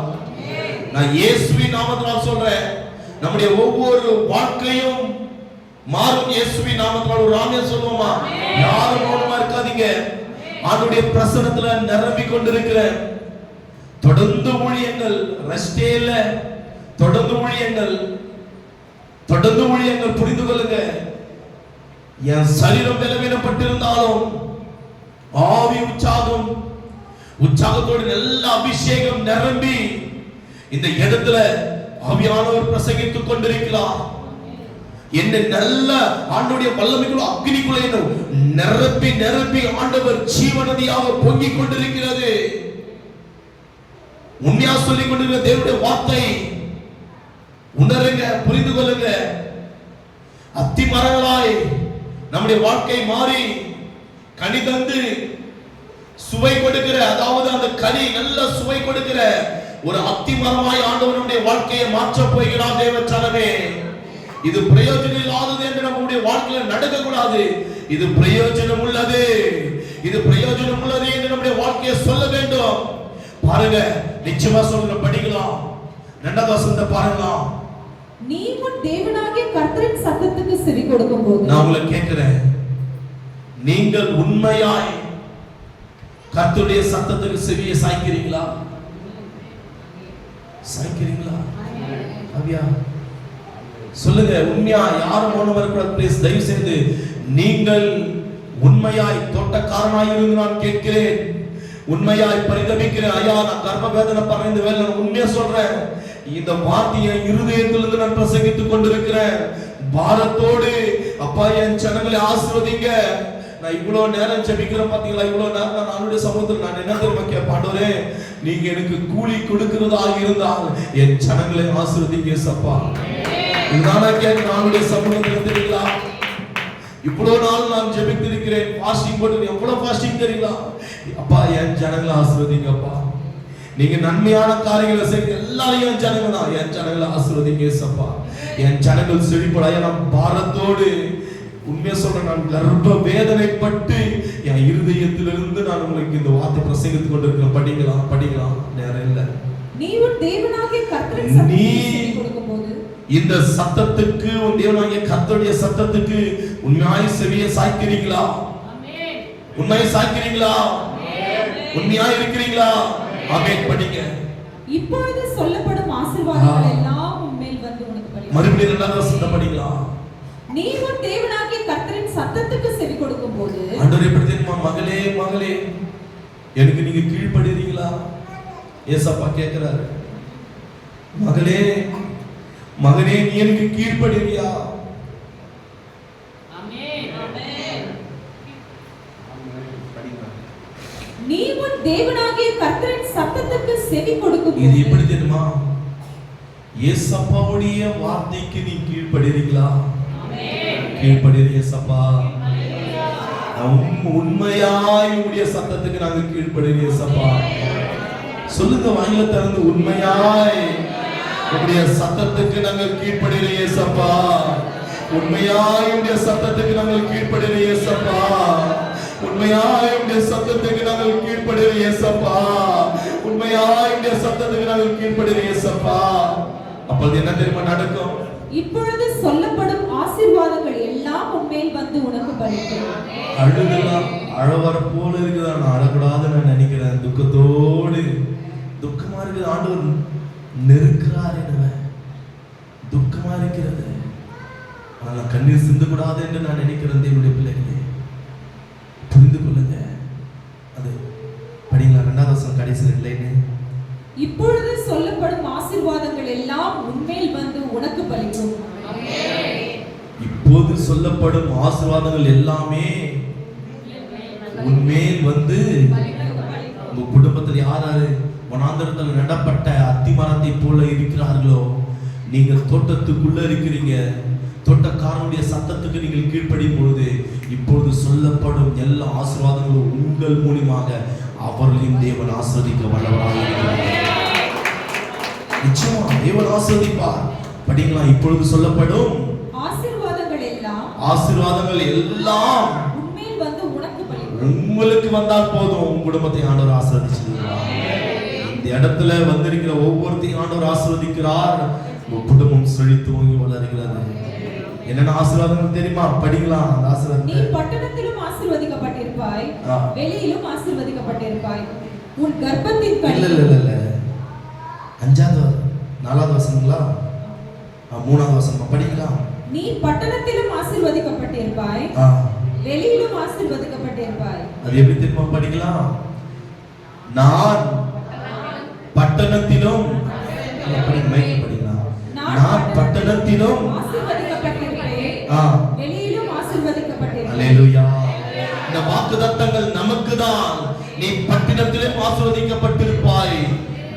நான் இயேசுவின் நாமத்தினால் சொல்றேன், நம்முடைய ஒவ்வொரு வாழ்க்கையும் மாறும் இயேசுவின் நாமத்தினால். ஒரு ஆமென் சொல்லுவோமா? யாரும் மௌனமா இருக்காதீங்க. ஆண்டவருடைய பிரசன்னத்துல நிரம்பி கொண்டிருக்கிற தொடர்ந்து ஊழியங்கள், ரெஸ்டே இல்ல, தொடர்ந்து ஊழியங்கள், தொடர்ந்து ஊழியங்கள். புரிந்து கொள்ளுங்க, என் சரீரம் பலவீனப்பட்டிருந்தாலும் ஆவி உற்சாகம், உற்சாகத்தோடு நல்ல அபிஷேகம் நிரம்பி இந்த இடத்துல ஆவியானவர் பிரசங்கித்துக் கொண்டிருக்கிறார். என்ன நல்ல ஆண்டவருடைய வல்லமைக்குள்ள அக்னிக்குள்ள நிரப்பி நிரப்பி ஆண்டவர் ஜீவநதியாக பொங்கிக் கொண்டிருக்கிறது. உண்மையா சொல்லிக் கொண்டிருக்கிற தேவனுடைய வார்த்தை உணருங்க, புரிந்து கொள்ளுங்க. அத்தி மரங்களாய் நம்முடைய வாழ்க்கை மாறி கனி தந்து சுவை கொடுக்கிற, அதாவது அந்த கனி நல்ல சுவை கொடுக்கிற ஒரு அத்தி மரமாய் ஆண்டவருடைய வாழ்க்கையை மாற்ற போகிறார். தேவச்சனமே, இது பிரயோஜனம் இல்லாதது என்று நம்முடைய வாழ்க்கையில் நடக்க கூடாது. இது பிரயோஜனம் உள்ளது, இது பிரயோஜனம் உள்ளது என்று நம்முடைய வாழ்க்கையை சொல்ல வேண்டும். பாருங்க, நிச்சயமா சொல்ற படிக்கலாம். 2வது வசனத்தை பாருங்க. நீ உன் தேவனாகிய கர்த்தரின் சத்தத்துக்கு செவி கொடுக்கும் போது. நான் உங்களை கேட்கிறேன், நீங்கள் உண்மையாய் கர்த்தருடைய சத்தத்துக்கு செவியை சாய்க்கிறீங்களா? சாய்க்கிறீங்களா? அவியா சொல்லுங்க, உண்மையா? யாரும் மௌனம் இருக்கக்கூடாது ப்ளீஸ், தயவு செய்து. நீங்கள் உண்மையாய் தோட்டக்காரனாய் இருந்து நான் கேட்கிறேன், உண்மையாய் பரிதபிக்கிறேன். ஐயா, நான் கர்ப்ப வேதனை படுற இந்த வேலை நான் உண்மையா சொல்றேன். இந்த வார்த்தையை இருதயத்திலிருந்து நான் பிரசங்கித்துக் கொண்டிருக்கிறேன். பாரத்தோடு அப்பா, என் ஜனங்களை ஆசீர்வதிங்க. நான் இவ்வளவு நேரம் ஜெபிக்கிறேன் பாத்தீங்களா, இவ்வளவு நேரம் நான் ஆண்டவருடைய சமூகத்தில் நான் என்ன தெரியுமா கேட்பேன், ஆண்டவரே நீங்க எனக்கு கூலி கொடுக்கிறதாக இருந்தால் என் ஜனங்களை ஆசீர்வதிங்க ஏசப்பா. இதுதான் நான் கேட்கிறேன் ஆண்டவருடைய சமூகத்தில். தெரியுங்களா, இவ்வளவு நாள் நான் ஜெபித்திருக்கிறேன், ஃபாஸ்டிங் போட்டு எவ்வளவு ஃபாஸ்டிங் தெரியுங்களா. அப்பா என் ஜனங்களை ஆசீர்வதிங்கப்பா. நீங்க நன்மையான காரியங்களை செய்ய எல்லாரையும் என் ஜனங்க தான், என் ஜனங்களை ஆசீர்வதிங்க ஏசப்பா. என் ஜனங்கள் செழிப்படைய நான் பாரத்தோடு உண்மையா சொல்றேன், நான் கர்ப்ப வேதனைப்பட்டு என் இருதயத்திலிருந்து நான் உங்களுக்கு இந்த வார்த்தை பிரசங்கித்துக் கொண்டிருக்கிறேன். படிக்கலாம் நேரம் இல்லை. நீ உன் தேவனாகிய கர்த்தரின் சத்தத்தை கொடுக்கும்போது இந்த சத்தத்துக்கு, உன் தேவனாகிய கர்த்தருடைய சத்தத்துக்கு உண்மையாய் செவியை சாய்க்கிறீங்களா? உண்மையை சாய்க்கிறீங்களா? உண்மையாய் இருக்கிறீங்களா? ஆமென். படிங்க. இப்பொழுது சொல்லப்படும் ஆசீர்வாதங்கள் எல்லாம் உன்மேல் வந்து உனக்கு பலிக்கும். மறுபடியும் இரண்டாவது வசனத்தை படிக்கலாம். நீ உன் தேவனாகிய கர்த்தரின் சத்தத்துக்கு செவி கொடுக்கும்போது. ஆண்டவரே எப்படி தெரியுமா, மகளே மகளே எனக்கு நீங்க கீழ்ப்படுறீங்களா? ஏசப்பா கேட்கிறாரு, மகளே மகனே நீ எனக்கு கீழ்ப்படுறியா? நீ உன் தேவனாகிய கர்த்தரின் சத்தத்துக்கு செவி கொடுக்கும்போது. இது எப்படி தெரியுமா, ஏசப்பாவுடைய வார்த்தைக்கு நீ கீழ்ப்படுறீங்களா? கீழ்ப்படுறீங்க ஏசப்பா. உண்மையாய் உடைய சத்தத்துக்கு நாங்க கீழ்ப்படுறீங்க ஏசப்பா. சொல்லுங்க வாயில திறந்து, உண்மையாய் உடைய சத்தத்துக்கு நாங்கள் கீழ்ப்படுறீங்க ஏசப்பா. உண்மையாய் உடைய சத்தத்துக்கு நாங்கள் கீழ்ப்படுறீங்க ஏசப்பா. உண்மையாய் உடைய சத்தத்துக்கு நாங்கள் கீழ்ப்படுறீங்க ஏசப்பா. உண்மையாய் உடைய சத்தத்துக்கு நாங்கள் கீழ்ப்படுறீங்க ஏசப்பா. அப்பொழுது என்ன தெரியுமா நடக்கும்? இப்பொழுது சொல்லப்படும் ஆசீர்வாதங்கள் எல்லாம் உன்மேல் வந்து உனக்கு பலிக்கும். அழுகலாம், அழவர போல இருக்குதா, நான் அழக்கூடாதுன்னு நான் நினைக்கிறேன். துக்கத்தோடு துக்கமா இருக்குது, ஆண்டவர் நெருக்கிறார் என்னவ, துக்கமா இருக்கிறது. ஆனால் கண்ணீர் சிந்த கூடாது என்று நான் நினைக்கிறேன். என்னுடைய பிள்ளைகளே புரிந்து கொள்ளுங்க. அது படிங்களா, இரண்டாவது வசனம் கடைசி இல்லைன்னு. இப்பொழுது சொல்லப்படும் ஆசீர்வாதங்கள் எல்லாம் உன்மேல் வந்து உனக்கு பலிக்கும். இப்போது சொல்லப்படும் ஆசீர்வாதங்கள் எல்லாமே உன்மேல் வந்து உங்க குடும்பத்தில் யாராரு வனாந்தரத்தில் நடப்பட்ட அத்தி மரத்தை போல இருக்கிறார்களோ, நீங்க தோட்டத்துக்குள்ள இருக்கிறீங்க, தோட்டக்காரனுடைய சத்தத்துக்கு நீங்கள் கீழ்ப்படியும் பொழுது இப்பொழுது சொல்லப்படும் எல்லா ஆசீர்வாதங்களும் உங்கள் மூலமாக அவர்களையும் தேவன் ஆசீர்வதிக்க வல்லவராக இருக்கிறார். நிச்சயமா தேவன் ஆசீர்வதிப்பார். படிக்கலாம். இப்பொழுது சொல்லப்படும் ஆசீர்வாதங்கள் எல்லாம் உன்மேல் வந்து உனக்கு பலிக்கும். உங்களுக்கு வந்தால் போதும், உங்க குடும்பத்தை ஆண்டவர் ஆசீர்வதிச்சிடுவார். இந்த இடத்துல வந்திருக்கிற ஒவ்வொருத்தையும் ஆண்டவர் ஆசீர்வதிக்கிறார். உங்க குடும்பம் செழித்தோங்கி வளர்கிறது. என்னென்ன ஆசீர்வாதங்கள் தெரியுமா? படிக்கலாம். அந்த ஆசீர்வாதம், நீ பட்டணத்திலும் ஆசீர்வதிக்கப்பட்டிருப்பாய், வெளியிலும் ஆசீர்வதிக்கப்பட்டிருப்பாய். உன் கர்ப்பத்தின் கனி. இல்ல அஞ்சாவது நாலாவது வசனங்களா, மூணாவது வசனம் படிக்கலாம். நீ பட்டணத்திலும் ஆசீர்வதிக்கப்பட்டிருப்பாய், வெளியிலும் ஆசீர்வதிக்கப்பட்டிருப்பாய். அது எப்படி தெரியுமா? படிக்கலாம். நான் பட்டணத்திலும் படிக்கலாம். நான் பட்டணத்திலும் ஆசீர்வதிக்கப்பட்டிருப்பேன், வெளியிலும் ஆசீர்வதிக்கப்பட்டிருப்பேன். அல்லேலூயா. இந்த வாக்குத்தத்தங்கள் நமக்கு தான். நீ பட்டணத்திலும் ஆசீர்வதிக்கப்பட்டிருப்பாய்,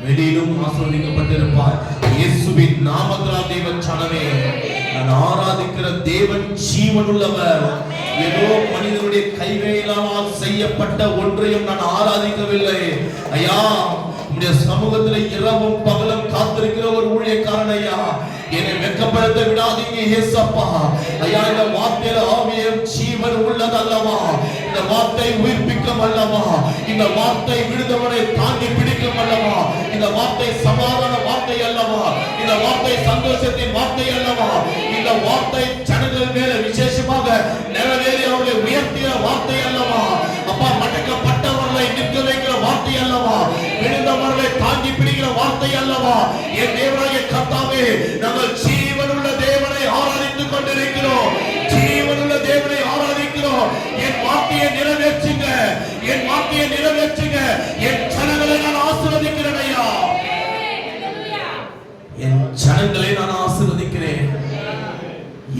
வெளியிலும் ஆசீர்வதிக்கப்பட்டிருப்பாய். இயேசுவின் நாமத்தினால் தேவ ஜனமே, நான் ஆராதிக்கிற தேவன் ஜீவனுள்ளவர். ஏதோ மனிதனுடைய கைவேலால் செய்யப்பட்ட ஒன்றையும் நான் ஆராதிக்கவில்லை. ஐயா, உம்முடைய சமூகத்தில் இரவும் பகலும் காத்திருக்கிற ஒரு ஊழியக்காரன் ஐயா, என்னை வெட்கப்படுத்த விடாதீங்க இயேசப்பா. ஐயா, இந்த வார்த்தையில ஆவியும் ஜீவன் உள்ளது அல்லவா? இந்த வார்த்தை உயிர்ப்பிக்கும் அல்லவா? இந்த வார்த்தை விடுதவனை தாங்கி பிடிக்கும் அல்லவா? இந்த வார்த்தை சமாதான வார்த்தை அல்லவா? இந்த வார்த்தை சந்தோஷத்தின் வார்த்தை அல்லவா? இந்த வார்த்தை ஜனங்கள் மேல விசேஷமாக நிறைவேறி அவர்களை உயர்த்திய வார்த்தை அல்லவா? அப்பா, மடக்கப்பட்டவர்களை நிற்க வைக்கிற வார்த்தை அல்லவா? விழுந்தவர்களை தாங்கி பிடிக்கிற வார்த்தை அல்லவா? என் தேவனாகிய கர்த்தாவே, நாங்கள் ஜீவனுள்ள தேவனை ஆராதித்துக் கொண்டிருக்கிறோம். ஜீவனுள்ள தேவனை ஆராதிக்கிறோம். என் வார்த்தையை நிறைவேற்றுங்க, என் வார்த்தையை நிறைவேற்றுங்க. என் ஜனங்களை நான் ஆசீர்வதிக்கிறேன் ஐயா. என் ஜனங்களை நான் ஆசீர்வதிக்கிறேன்.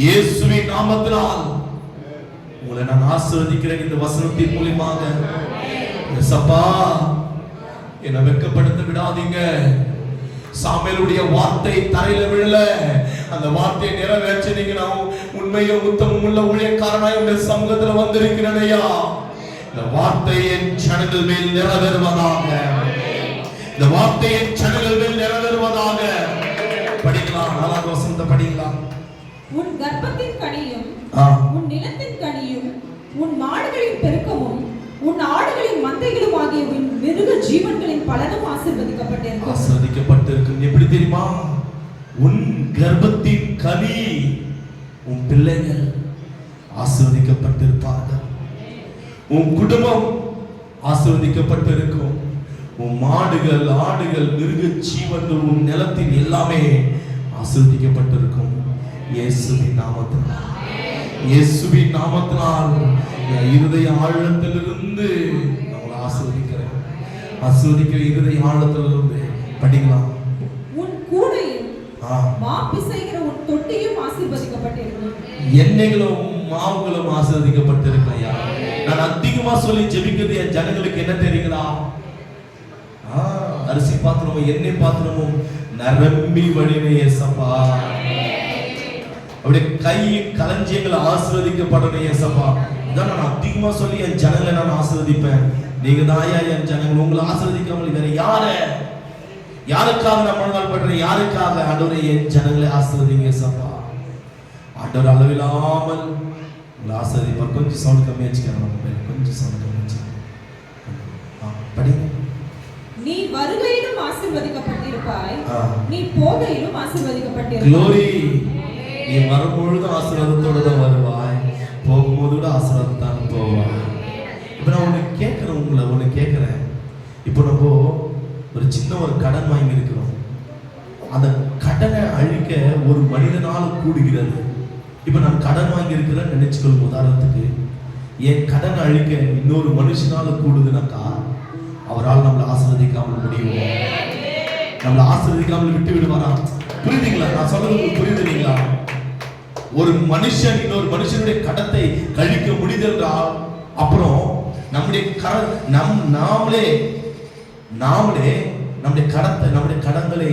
இயேசுவின் நாமத்தினால் உங்களை உங்களை நான் ஆசீர்வதிக்கிறேன் இந்த வசனத்தின் மூலமாக. இயேசப்பா, என்னை வெட்கப்படுத்த விடாதீங்க. சாமுவேலுடைய வார்த்தை தரையில விழல, அந்த வார்த்தையை நிறைவேற்ற நீங்க நான் உண்மையும் உத்தமம் உள்ள ஊழியக்காரனாய் உங்க சமூகத்துல வந்திருக்கிறேன் ஐயா. இந்த வார்த்தை என் ஜனங்கள் மேல் நிறைவேறுவதாக, இந்த வார்த்தை என் ஜனங்கள் மேல் நிறைவேறுவதாக. படிக்கலாம், 4வது வசனத்தை படிக்கலாம். உன் கர்ப்பத்தின் கனியும் உன் நிலத்தின் கனியும் உன் மாடுகளின் பெருக்கமும் உன் ஆடுகளின் மந்தைகளும் ஆகிய உன் மிருக ஜீவன்களின் பலனும் ஆசீர்வதிக்கப்பட்டிருக்கும். ஆசீர்வதிக்கப்பட்டிருக்கும். எப்படி தெரியுமா? உன் கர்ப்பத்தின் கனி, உன் பிள்ளைகள் ஆசீர்வதிக்கப்பட்டிருப்பார்கள். உன் குடும்பம் ஆசீர்வதிக்கப்பட்டிருக்கும். உன் மாடுகள், ஆடுகள், மிருக ஜீவன்கள், உன் நிலத்தின் எல்லாமே ஆசீர்வதிக்கப்பட்டிருக்கும். இயேசுவின் நாமத்தினால், இயேசுவின் நாமத்தினால் இருதய ஆழத்திலிருந்து நம்மளை ஆசீர்வதிக்கிறேன். ஆசீர்வதிக்கிற இருதய ஆழத்திலிருந்து படிக்கலாம். உன் கூடையும் மாப்பிசைகிற உன் தொட்டியும் ஆசீர்வதிக்கப்பட்டிருக்கும். எண்ணெய்களும் மாவுகளும் ஆசீர்வதிக்கப்பட்டிருக்கையா. நான் அதிகமா சொல்லி ஜெபிக்கிறது என் ஜனங்களுக்கு என்ன தெரியுங்களா? அரிசி பாத்திரமும் எண்ணெய் பாத்திரமும் நிரம்பி வழிவே ஏசப்பா. அப்படியே கையின் களஞ்சியங்களை ஆசீர்வதிக்கப்படணும் ஏசப்பா. இதான் நான் அதிகமா சொல்லி என் ஜனங்களை நான் ஆசீர்வதிப்பேன். நீங்க தாயா என் ஜனங்கள். உங்களை ஆசீர்வதிக்காமல் வேற யாருக்காக நான் முழங்கால் பண்றேன்? யாருக்காக? ஆண்டவரே, என் ஜனங்களை ஆசீர்வதிங்க ஏசப்பா. ஆண்டவர் அளவில்லாமல் உங்களை ஆசீர்வதிப்பார். கொஞ்சம் சவுண்ட் கம்மியா வச்சுக்கிறேன், கொஞ்சம் சவுண்ட் கம்மியா வச்சுக்கிறேன். படிங்க. நீ வருகையிலும் ஆசீர்வதிக்கப்பட்டிருப்பாய், நீ போகையிலும் ஆசீர்வதிக்கப்பட்டிருப்பாய். glory. நீ வரும்பொழுது ஆசீர்வாதத்தோட தான் வருவாய், போகும்போது கூட ஆசீர்வாதத்தான் போவாய். இப்போ நான் ஒன்று கேட்குறேன். இப்போ நம்ம ஒரு சின்ன ஒரு கடன் வாங்கி இருக்கிறோம். அந்த கடனை அழிக்க ஒரு மனிதனால் கூடுகிறது. இப்போ நான் கடன் வாங்கி இருக்கிறேன்னு நினைச்சுக்கொள்ளும். உதாரணத்துக்கு என் கடன் அழிக்க இன்னொரு மனுஷனால கூடுதுனாக்கா அவரால் நம்மளை ஆசீர்வதிக்காமல் முடியும். நம்மளை ஆசீர்வதிக்காமல் விட்டு விடுவாரா? புரியுதுங்களா? நான் சொல்றது புரியுதுங்களா? ஒரு மனுஷன் இன்னொரு மனுஷனுடைய கடத்தை கழிக்க முடியுதென்றால் அப்புறம் நம்முடைய நாமளே நம்முடைய கடன்களை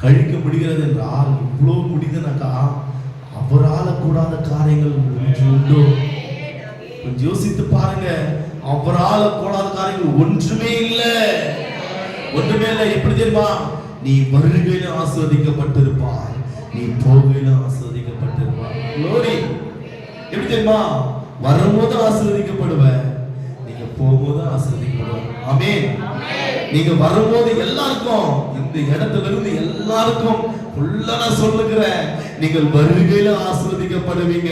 கழிக்க முடிகிறது என்றால் இவ்வளவு முடியுதுனாக்கா அவரால் கூடாத காரியங்கள் உண்டோ? கொஞ்சம் யோசித்து பாருங்க. அவரால் கூடாத காரியங்கள் ஒன்றுமே இல்லை. எப்படி தெரியுமா? நீ வருகையில ஆசீர்வதிக்கப்பட்டிருப்பாய், நீ போகையில ஆசீர்வதிக்கப்பட்டிருப்பாய். glory. எப்படி தெரியுமா? வரும்போது ஆசீர்வதிக்கப்படுவ, நீங்க போகும்போது ஆசீர்வதிக்கப்படுவ. ஆமென். நீங்க வரும்போது எல்லாருக்கும், இந்த இடத்துல இருந்து எல்லாருக்கும் ஃபுல்லா நான் சொல்லுகிறேன், நீங்கள் வருகையில ஆசீர்வதிக்கப்படுவீங்க,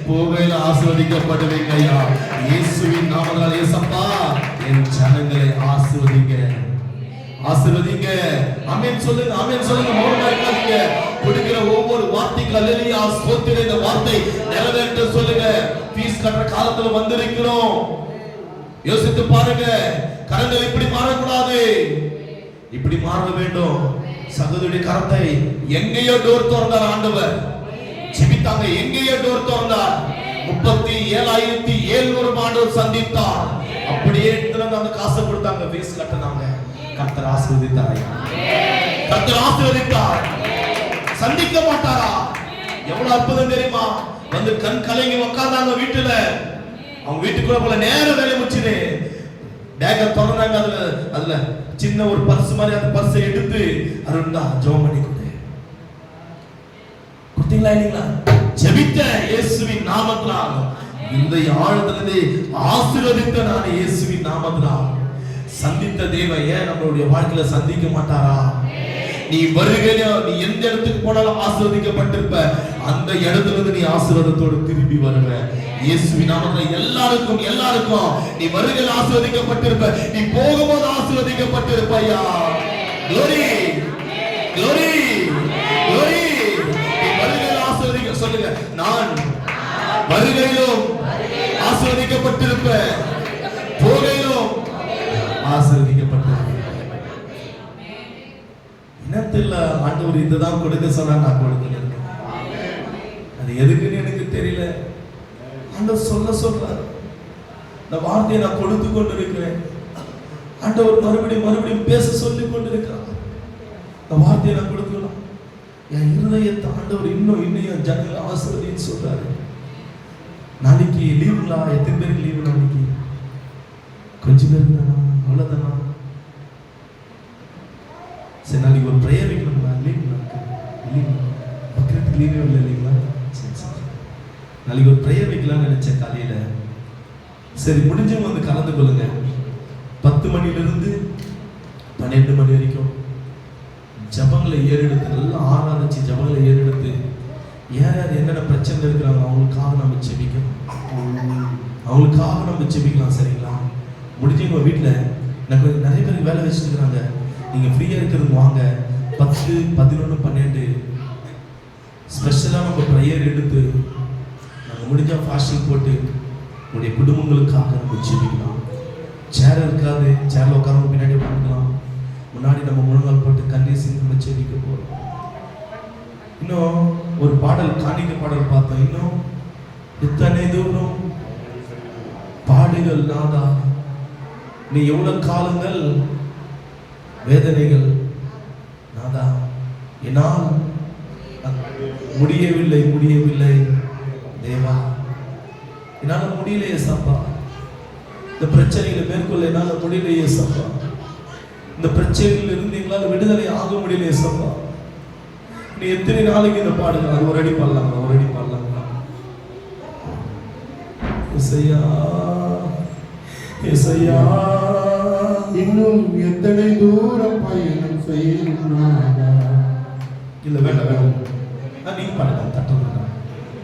போகையில ஆசீர்வதிக்கப்படுவீங்க. ஐயா, இயேசுவின் நாமத்தால் இயேசப்பா, என் ஜனங்களை ஆசீர்வதிங்க. ஆமென் சொல்லுங்க, ஆமென் சொல்லுங்க. மௌனமா இருக்காதீங்க. கொடுக்கிற ஒவ்வொரு வார்த்தைக்கு அல்லேலூயா ஸ்தோத்திரம். இந்த வார்த்தை நிறைவேற்ற சொல்லுங்க. ஃபீஸ் கட்டுற காலத்துல வந்திருக்கிறோம். யோசித்து பாருங்க. கரங்கள் இப்படி மாறக்கூடாது, இப்படி மாற வேண்டும். சகோதரிய கரத்தை எங்கேயோ டோர் திறந்தார் ஆண்டவர். ஜெபித்தாங்க, எங்கேயோ டோர் திறந்தார். 37,700 ஆண்டவர் சந்தித்தார். அப்படியே அந்த காசை கொடுத்தாங்க, ஃபீஸ் கட்டினாங்க. கர்த்தர் ஆசீர்வதித்தார். கர்த்தர் ஆசீர்வதித்தார். சந்திக்க மாட்டாரா? எவ்வளவு அற்புதம் தெரியுமா? வந்து கண் கலங்கி உட்கார்ந்தாங்க வீட்டுல. அவங்க வீட்டுக்குள்ள போல நேரம் வேலை முடிச்சுது. பேக்க திறந்தாங்க. அதுல சின்ன ஒரு பர்ஸ் மாதிரி, அந்த பர்ஸை எடுத்து அருண்டா ஜெபம் பண்ணி கொடுத்தீங்களா இல்லைங்களா? ஜெபித்த இயேசுவின் நாமத்தினால், இந்த ஆழத்திலிருந்து ஆசீர்வதித்த நான் இயேசுவின் நாமத்தினால். சந்தித்த தேவன் ஏன் நம்மளுடைய வாழ்க்கையில சந்திக்க மாட்டாரா? நீ வருகையில நீ எந்த இடத்துக்கு போனாலும் ஆசீர்வதிக்கப்பட்டிருப்ப. அந்த இடத்துல இருந்து நீ ஆசீர்வாதத்தோடு திரும்பி வருவ. இயேசுவின் நாமத்தில் எல்லாருக்கும் நீ வருகையில ஆசீர்வதிக்கப்பட்டிருப்ப, நீ போகும்போது ஆசீர்வதிக்கப்பட்டிருப்பையா. glory, glory, glory. நீ வருகையில ஆசீர்வதிக்க சொல்லுங்க. நான் வருகையிலும் ஆசீர்வதிக்கப்பட்டிருப்பேன், போகையிலும் ஆசீர்வதிக்கப்பட்டிருப்பேன். இனத்தில் ஆண்டவர் இதுதான் கொடுக்க சொன்னா நான் கொடுக்கிறேன். அது எதுக்குன்னு எனக்கு தெரியல. ஆண்டவர் சொல்றார், இந்த வார்த்தையை நான் கொடுத்து கொண்டிருக்கிறேன். ஆண்டவர் மறுபடியும் பேச சொல்லி கொண்டிருக்கிறார். இந்த வார்த்தையை நான் கொடுக்கலாம். என் இருதயத்தை ஆண்டவர் இன்னும் என் ஜனங்களை ஆசீர்வதின்னு சொல்றாரு. நாளைக்கு லீவுங்களா? எத்தனை பேருக்கு லீவு நாளைக்கு? கொஞ்சம் பேருக்கு தானா? அவ்வளவுதானா? சரி, நாளைக்கு ஒரு ப்ரேயர் வைக்கணுங்களா? லீவுங்களா? இல்லைங்களா? பக்கத்துக்கு லீவே இல்லை இல்லைங்களா? சரி, நாளைக்கு ஒரு ப்ரேயர் வைக்கலாம்னு நினைச்சேன் காலையில. சரி, முடிஞ்சவங்க வந்து கலந்து கொள்ளுங்க. 10 மணிலிருந்து 12 மணி வரைக்கும் ஜபங்களை ஏறெடுத்து, நல்லா ஆராதிச்சு ஜபங்களை ஏறெடுத்து, யார் யார் என்னென்ன பிரச்சனை இருக்கிறாங்க அவங்களுக்காக நம்ம செபிக்கலாம். சரிங்களா? முடிஞ்சவங்க வீட்டில் எனக்கு நிறைய பேருக்கு வேலை வச்சுட்டு இருக்கிறாங்க. நீங்கள் ஃப்ரீயாக இருக்கிறது வாங்க. 10, 11, 12 ஸ்பெஷலாக நம்ம ப்ரேயர் எடுத்து நாங்கள் முடிஞ்சால் ஃபாஸ்டிங் போட்டு உங்களுடைய குடும்பங்களுக்காக நம்ம ஜெபிக்கலாம். சேர் இருக்காது, சேரில் உட்காரவங்க பின்னாடி உட்காந்துக்கலாம். முன்னாடி நம்ம முழங்கால் போட்டு கண்ணீர் சிந்தி நம்ம ஜெபிக்க போகிறோம். இன்னும் ஒரு பாடல், காணிக்கை பாடல் பார்த்தோம். இன்னும் எத்தனை தூரம் பாடுகள் நாதா, நீ எவ்வளவு காலங்கள் வேதனைகள் நாதா, என்னால் முடியவில்லை தேவா, என்னால முடியலையே சாப்பா, இந்த பிரச்சனைகளை மேற்கொள்ள என்னால முடியலையே சாப்பா, இந்த பிரச்சனைகள் இருந்து எங்களால் விடுதலை ஆக முடியலையே சாப்பா. நீ எத்தனை நாளைக்கு இந்த பாடுங்க? அது ஒரு அடி பாடலாங்களா? இசையா இன்னும் எத்தனை தூரம் பயணம் செய்யணும்? இல்ல வேண்டாம், நீங்க பாடுங்க, தட்டு.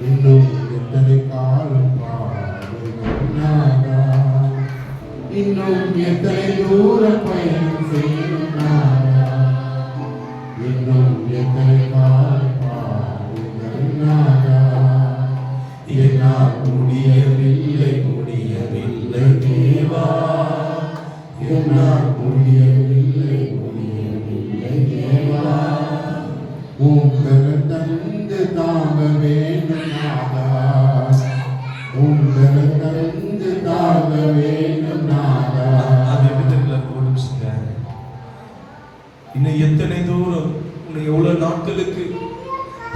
இன்னும் எத்தனை காலம் பாடுனாதா, இன்னும் எத்தனை தூரம் பயணம் செய்யணும்? இன்னும் எத்தனை காலம் பாடுனாதா, என்னால் முடியவில்லை தேவா, என்னால் முடியவில்லை தேவா, உங்களை தந்து தாங்க வேண்டும் நாதா, உங்களை தந்து தாங்க வேண்டும் நாதா. அது எப்படி தெரியல போடுச்சுங்க. இன்னும் எத்தனை தூரம், இன்னும் எவ்வளவு நாட்களுக்கு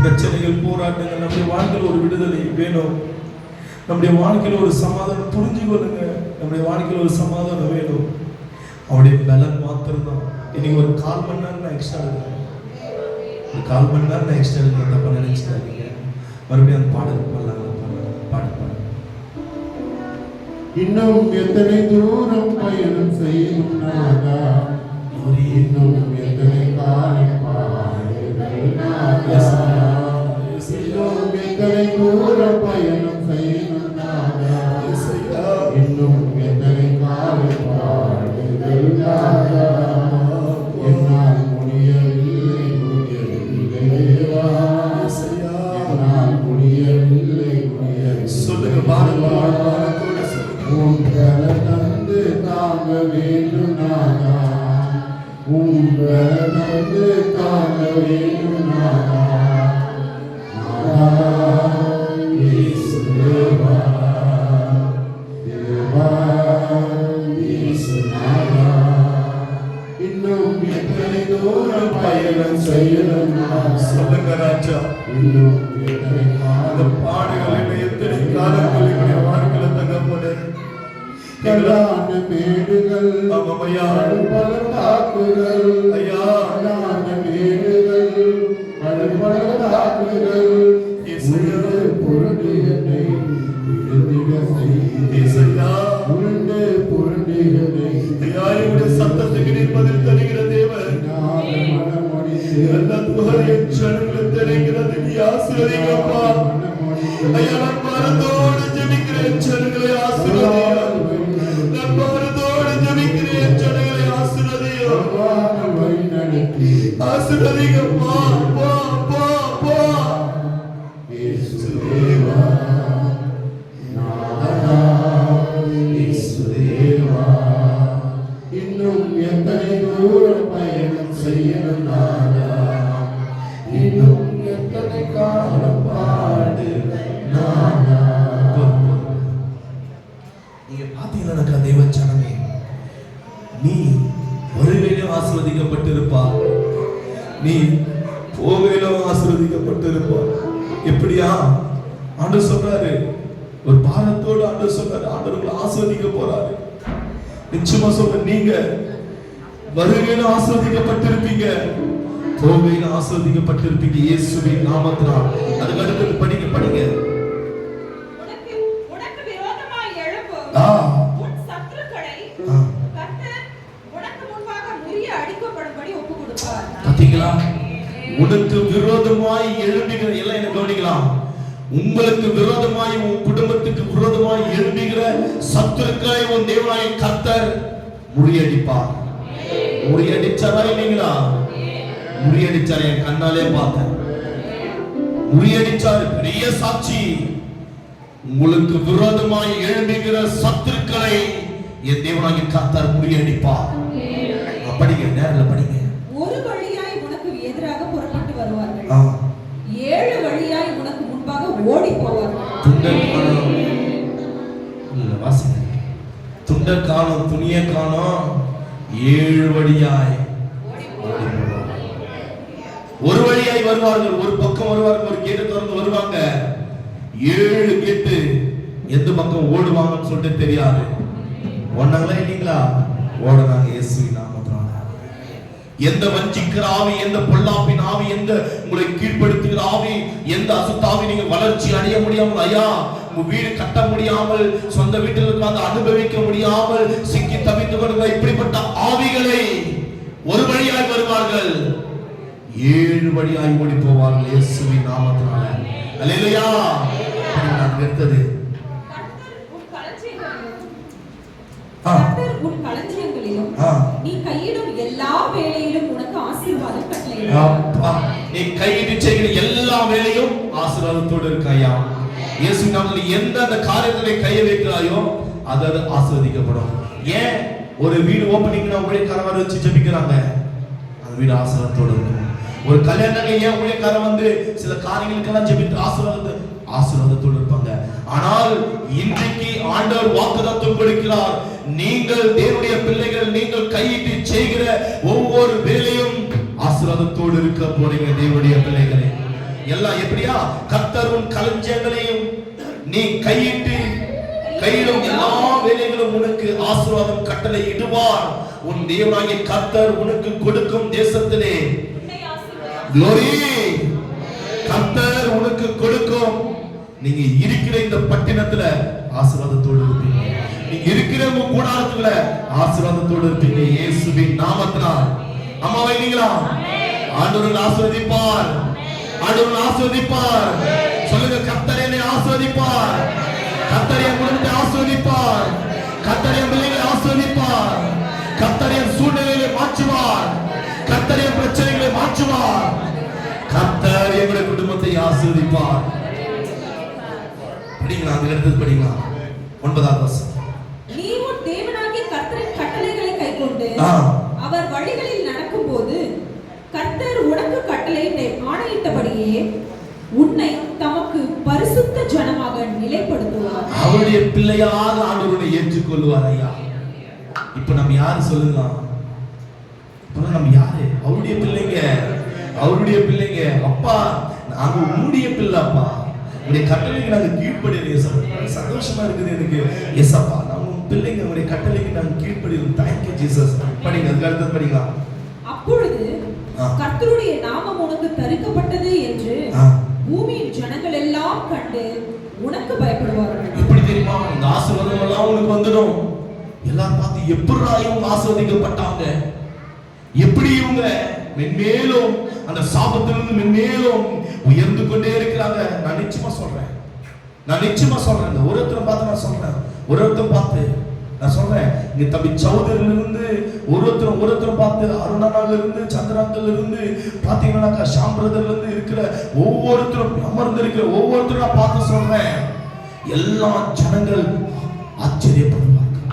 பிரச்சனைகள், போராட்டங்கள், நம்முடைய வாழ்க்கையில் ஒரு விடுதலை வேணும். நம்முடைய வாழ்க்கையில் ஒரு சமாதானம், புரிஞ்சு கொள்ளுங்க, நம்முடைய வாழ்க்கையில் ஒரு சமாதானம் வேணும். அவருடைய பலன் மாத்திரம்தான். இன்னைக்கு ஒரு 1/4 மணி நேரம் நான் எக்ஸ்ட்ரா எடுக்கிறேன், ஒரு 1/4 மணி நேரம் நான் எக்ஸ்ட்ரா எடுக்கிறேன். தப்பா நினைச்சிட்டாதீங்க. மறுபடியும் அந்த பாடல் பாடலாம். பாடு. இன்னும் எத்தனை தூரம் பயணம் செய்யணும் நாதா, இன்னும் எத்தனை காலம் பாடுகள் நாதா, இன்னும் எத்தனை தூரம் பயணம் செய்யணும் நாதா, இன்னும் எத்தனை காலம் பாடுகள் நாதா, என்னால் முடியவில்லை தேவா, என்னால் முடியவில்லை சொல்லுங்க, பாருங்க. உங்களை தந்து தாங்க வேண்டும் நாதா, உங்களை தந்து தாங்க வேண்டும் நாதா, இயேசு தேவா, இயேசு நாதா, இன்னும் எத்தனை தூரம் பயணம் செய்யணும் நாதா. சொல்லுங்க ராஜா, இன்னும் எத்தனை அந்த பாடுகள் எத்தனை காலங்கள் எங்களுடைய வாழ்க்கையில தங்கப்படு கல்லான மேடுகள், பல தாக்குகள், கல்லான மேடுகள், பல தாக்குகள், புரண்டு என்னை விழுந்திட செய்ய, புரண்டு என்னை சத்தத்துக்கு நீ பதில் தருகிற தேவன், தெரிகிறது. நீ ஆசீர்வதிங்கப்பா. ஐயா, நான் பாரத்தோடு ஜெபிக்கிறேன், ஜனங்களை ஆசீர்வதியும். நான் பாரத்தோடு ஜெபிக்கிறேன், ஜனங்களை ஆசீர்வதியும். ஆசீர்வதிங்கப்பா. இயேசு தேவா, நாதா, இயேசு தேவா, இன்னும் எத்தனை தூரம் பயணம் செய்யணும் நாதா, இன்னும் எத்தனை காலம் பாடு நாதா. ஆசீர்வதிக்கப்பட்டிருப்பார். நீ போகையிலும் ஆசீர்வதிக்கப்பட்டிருப்பார். எப்படியா? ஆண்டவர் சொல்றாரு, ஒரு பாரத்தோடு ஆண்டவர் சொல்றாரு, ஆண்டவர் உங்களை ஆசீர்வதிக்க போறாரு. நிச்சயமா சொல்ற, நீங்க வருகையிலும் ஆசீர்வதிக்கப்பட்டிருப்பீங்க, போகையிலும் ஆசீர்வதிக்கப்பட்டிருப்பீங்க இயேசுவின் நாமத்தினால். அதுக்கு அடுத்தது படிங்க. உனக்கு விரோதமாய் எழும்பும் உன் சத்துருக்களை கர்த்தர் உனக்கு முன்பாக முறிய அடிக்கப்படும்படி ஒப்புக் கொடுப்பார். பாத்தீங்களா? உனக்கு விரோதமாய் எழும்புகிற, எல்லாம் என்ன கவனிக்கலாம், உங்களுக்கு விரோதமாய், உன் குடும்பத்துக்கு விரோதமாய் எழும்புகிற சத்துருக்களை உன் தேவனாகிய கர்த்தர் முறியடிப்பார். முறியடிச்சாரா இல்லைங்களா? முறியடிச்சார். என் கண்ணாலே பார்த்தேன். முறியடிச்சார். பெரிய சாட்சி. உங்களுக்கு விரோதமாய் எழும்புகிற சத்துருக்களை என் தேவனாகிய கர்த்தர் முறியடிப்பார். படிங்க, நேரில் படிங்க. ஒரு வழியாய் உனக்கு எதிராக புறப்பட்டு வருவார்கள், 7 வழியாய் உனக்கு முன்பாக ஓடி போவார்கள். துண்ட காணும், துணிய காணும், 7 வழியாய் ஒரு வழியாய் வருவார்கள். ஒரு பக்கம் வருவார்கள், ஒரு கேட்டு திறந்து வருவாங்க. 7 கேட்டு எந்த பக்கம் ஓடுவாங்கன்னு சொல்லிட்டு தெரியாது. ஓடுனாங்களா இல்லைங்களா? ஓடுனாங்க இயேசுவின் நாமத்தினால. எந்த வஞ்சிக்கிற ஆவி, எந்த பொல்லாப்பின் ஆவி, எந்த உங்களை கீழ்ப்படுத்துகிற ஆவி, எந்த அசுத்தாவி நீங்க வளர்ச்சி அடைய முடியாமல், ஐயா உங்க வீடு கட்ட முடியாமல், சொந்த வீட்டில் உட்கார்ந்து அனுபவிக்க முடியாமல் சிக்கி தவித்து வருகிற இப்படிப்பட்ட ஆவிகளை ஒரு வழியாய் வருவார்கள், 7 வழியாய் ஓடி போவார்கள் இயேசுவின் நாமத்தினால. அல்லேலூயா. அடுத்தது கர்த்தர் உன் களஞ்சியங்களிலும் நீ கையிடும் எல்லா வேலையிலும் உனக்கு ஆசீர்வாதம் கட்டளையிடுவார். அப்பா, நீ கையிட்டு செய்கிற எல்லா வேலையும் ஆசீர்வாதத்தோடு இருக்காயா. இயேசு நாமத்தில் எந்த அந்த காரியத்திலே கையை வைக்கிறாயோ அது ஆசீர்வதிக்கப்படும். ஏன்? ஒரு வீடு ஓபனிங்னா ஊழியக்காரர் வச்சு ஜெபிக்கிறாங்க, அந்த வீடு ஆசீர்வாதத்தோடு இருக்கும். ஒரு கல்யாணங்க ஏன் ஊழியக்காரர் வந்து சில காரியங்களுக்கெல்லாம் ஜெபித்து ஆசீர்வாதத்தோடு இருப்பாங்க. ஆனால் இன்றைக்கு ஆண்டவர் வாக்குத்தத்தம் கொடுக்கிறார், நீங்கள் தேவனுடைய பிள்ளைகள், நீங்கள் கையிட்டு செய்கிற ஒவ்வொரு வேலையும் ஆசீர்வாதத்தோடு இருக்க போறீங்க தேவனுடைய பிள்ளைகளே. எல்லாம் எப்படியா? கர்த்தர் உன் களஞ்சியங்களையும் நீ கையிட்டு கையிடும் எல்லா வேலைகளும் உனக்கு ஆசீர்வாதம் கட்டளை இடுவார். உன் தேவனாகிய கர்த்தர் உனக்கு கொடுக்கும் தேசத்திலே glory கர்த்தர் உனக்கு கொடுக்கும். நீங்க இருக்கிற இந்த பட்டினத்துல ஆசீர்வாதத்தோடு இருப்பீங்க. நீங்க இருக்கிற உங்க கூடாரத்துல ஆசீர்வாதத்தோடு இருப்பீங்க இயேசுவின் நாமத்தினால். அம்மா வைங்களா? ஆண்டவர் ஆசீர்வதிப்பார். ஆண்டவர் ஆசீர்வதிப்பார். சொல்லுங்க, கர்த்தர் என்னை ஆசீர்வதிப்பார். கர்த்தர் என் குடும்பத்தை ஆசீர்வதிப்பார். கர்த்தர் என் பிள்ளைகளை ஆசீர்வதிப்பார். கர்த்தர் என் சூழ்நிலையை மாற்றுவார். கர்த்தர் என் பிரச்சனைகளை மாற்றுவார். கர்த்தர் எங்களுடைய குடும்பத்தை ஆசீர்வதிப்பார். படிங்களா? அந்த இடத்துக்கு படிங்களா? 9வது வசனம். நீ உன் தேவனாகிய கர்த்தரின் கட்டளைகளை கைக்கொண்டு அவர் வழிகளில் நடக்கும்போது கர்த்தர் உனக்கு கட்டளை ஆணையிட்டபடியே உன்னை தமக்கு பரிசுத்த ஜனமாக நிலைப்படுத்துவார். அவருடைய பிள்ளையாக ஆண்டவரை ஏற்றுக்கொள்வார். ஐயா, இப்ப நம்ம யாரு சொல்லுங்க? இப்ப நம்ம யாரு? அவருடைய பிள்ளைங்க. அவருடைய பிள்ளைங்க. அப்பா, நாங்க உன்னுடைய பிள்ளை. அப்பா, உடைய கட்டளைக்கு நாங்க கீழ்ப்படிறோம். சந்தோஷமா இருக்குது எனக்கு. எஸ் அப்பா, நம்ம பிள்ளைங்க, உடைய கட்டளைக்கு நாங்க கீழ்ப்படிறோம். Thank you Jesus. படிங்க, அதுக்கு அடுத்து படிங்க. அப்பொழுது கர்த்தருடைய நாமம் உனக்கு தரிக்கப்பட்டது என்று பூமியின் ஜனங்கள் எல்லாம் கண்டு உனக்கு பயப்படுவார்கள். எப்படி தெரியுமா? இந்த ஆசீர்வாதம் எல்லாம் உனக்கு வந்துடும். எல்லாரும் பார்த்து எப்படிடா இவங்க ஆசீர்வதிக்கப்பட்டாங்க, எப்படி இவங்க மென்மேலும் அந்த சாபத்திலிருந்து மென்மேலும் உயர்ந்து கொண்டே இருக்கிறாங்க. நான் நிச்சயமா சொல்றேன். இந்த ஒருத்தரை பார்த்து நான் சொல்றேன். ஒருத்தரை பார்த்து நான் சொல்றேன். இங்க தம்பி சௌதரில இருந்து ஒருத்தர் பார்த்து, அருணானால இருந்து, சந்திராங்கல்ல இருந்து, பாத்தீங்கன்னா ஷாம் பிரதர்ல இருந்து இருக்கிற ஒவ்வொருத்தரும் அமர்ந்து இருக்கிற ஒவ்வொருத்தரும் நான் பார்த்து சொல்றேன். எல்லா ஜனங்கள் ஆச்சரியப்படுவார்கள்.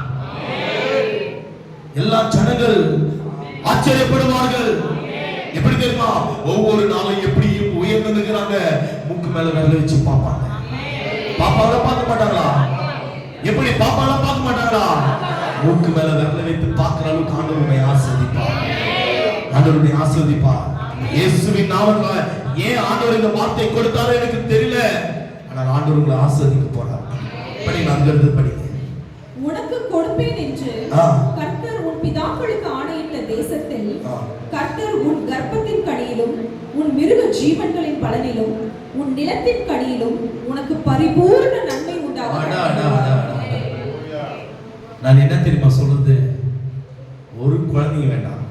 எல்லா ஜனங்கள் ஆச்சரியப்படுவார்கள். எப்படி தெரியுமா? ஒவ்வொரு நாளும் எப்படி உயர்ந்து நிற்கிறாங்க. மூக்கு மேல விரல வச்சு பார்ப்பாங்க. பாப்பாவை பார்க்க மாட்டாங்களா? எப்படி பாப்பாவை பார்க்க மாட்டாங்களா? மூக்கு மேல விரல வைத்து பார்க்கிற அளவுக்கு ஆண்டவர் ஆசீர்வதிப்பார். ஆண்டவருடைய ஆசீர்வதிப்பார். இயேசுவின் நாமத்தினால. ஏன் ஆண்டவர் இந்த வார்த்தை கொடுத்தாரோ எனக்கு தெரியல, ஆனால் ஆண்டவர் உங்களை ஆசீர்வதிக்க போறார். படிங்க, அங்கிருந்து படிங்க. உனக்கு கொடுப்பேன் என்று ஆ. கர்த்தர் உன் பிதாக்களுக்கு ஆணையிட்ட தேசத்தில் ஆ. கர்த்தர் உன் கர்ப்பத்தின் கனியிலும் உன் மிருக ஜீவன்களின் பலனிலும் உன் நிலத்தின் கனியிலும் உனக்கு பரிபூர்ண நன்மை அடா, அடா, அடா, உண்டாகும். அடா. நான் என்ன தெரியுமா சொல்றது, ஒரு குழந்தைங்க வேண்டாம்,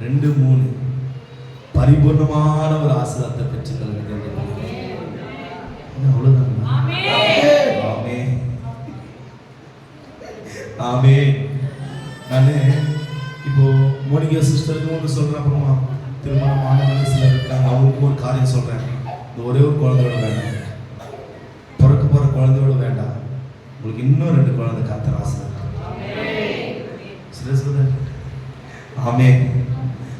2 3 பரிபூர்ணமான ஒரு ஆசீர்வாதத்தை பெற்றுக்கொள்ள அவ்வளவுதான். ஆமென். ஆமென். நானு இப்போ மோனிகா சிஸ்டருக்கு ஒன்று சொல்றேன், அப்புறமா திருமணம் ஆனவங்க சிலர் இருக்காங்க, அவங்களுக்கு ஒரு காரியம் சொல்றேன். இந்த ஒரே ஒரு குழந்தையோட வேண்டாம், பிறக்க போற குழந்தையோட வேண்டாம், உங்களுக்கு இன்னும் 2 குழந்தை காத்தர் ஆசை. ஆமென்.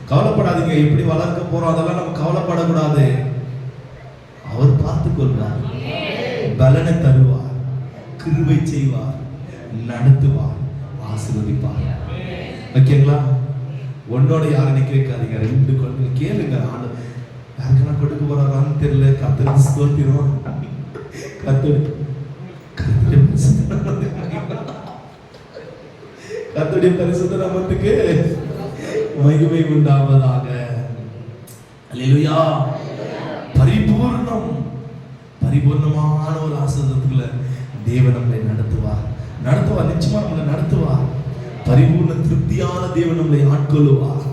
கவலைப்படாதீங்க, எப்படி வளர்க்க போறோம் அதெல்லாம் நம்ம கவலைப்படக்கூடாது. அவர் பார்த்துக் கொள்வார், பலனை தருவார், கிருபை செய்வார், நடத்துவார், ஆசீர்வதிப்பார். ஓகேங்களா? ஒன்னோட யாரும் நிக்க வைக்காதீங்க, 2 குழந்தைங்க கேளுங்க. ஆண்டு யாருக்கெல்லாம் கொடுக்க போறாரான்னு தெரியல, கர்த்தருக்கு ஸ்தோத்திரம். கர்த்தருடைய பரிசுத்த நாமத்துக்கு மகிமை உண்டாவதாக. அல்லேலூயா. பரிபூர்ணமான ஒரு ஆசீர்வாதத்துக்குள்ள தேவன் நம்மளை நடத்துவார். நிச்சயமா நம்மளை நடத்துவார். பரிபூர்ண திருப்தியான தேவன் நம்மளை ஆட்கொள்ளுவார்.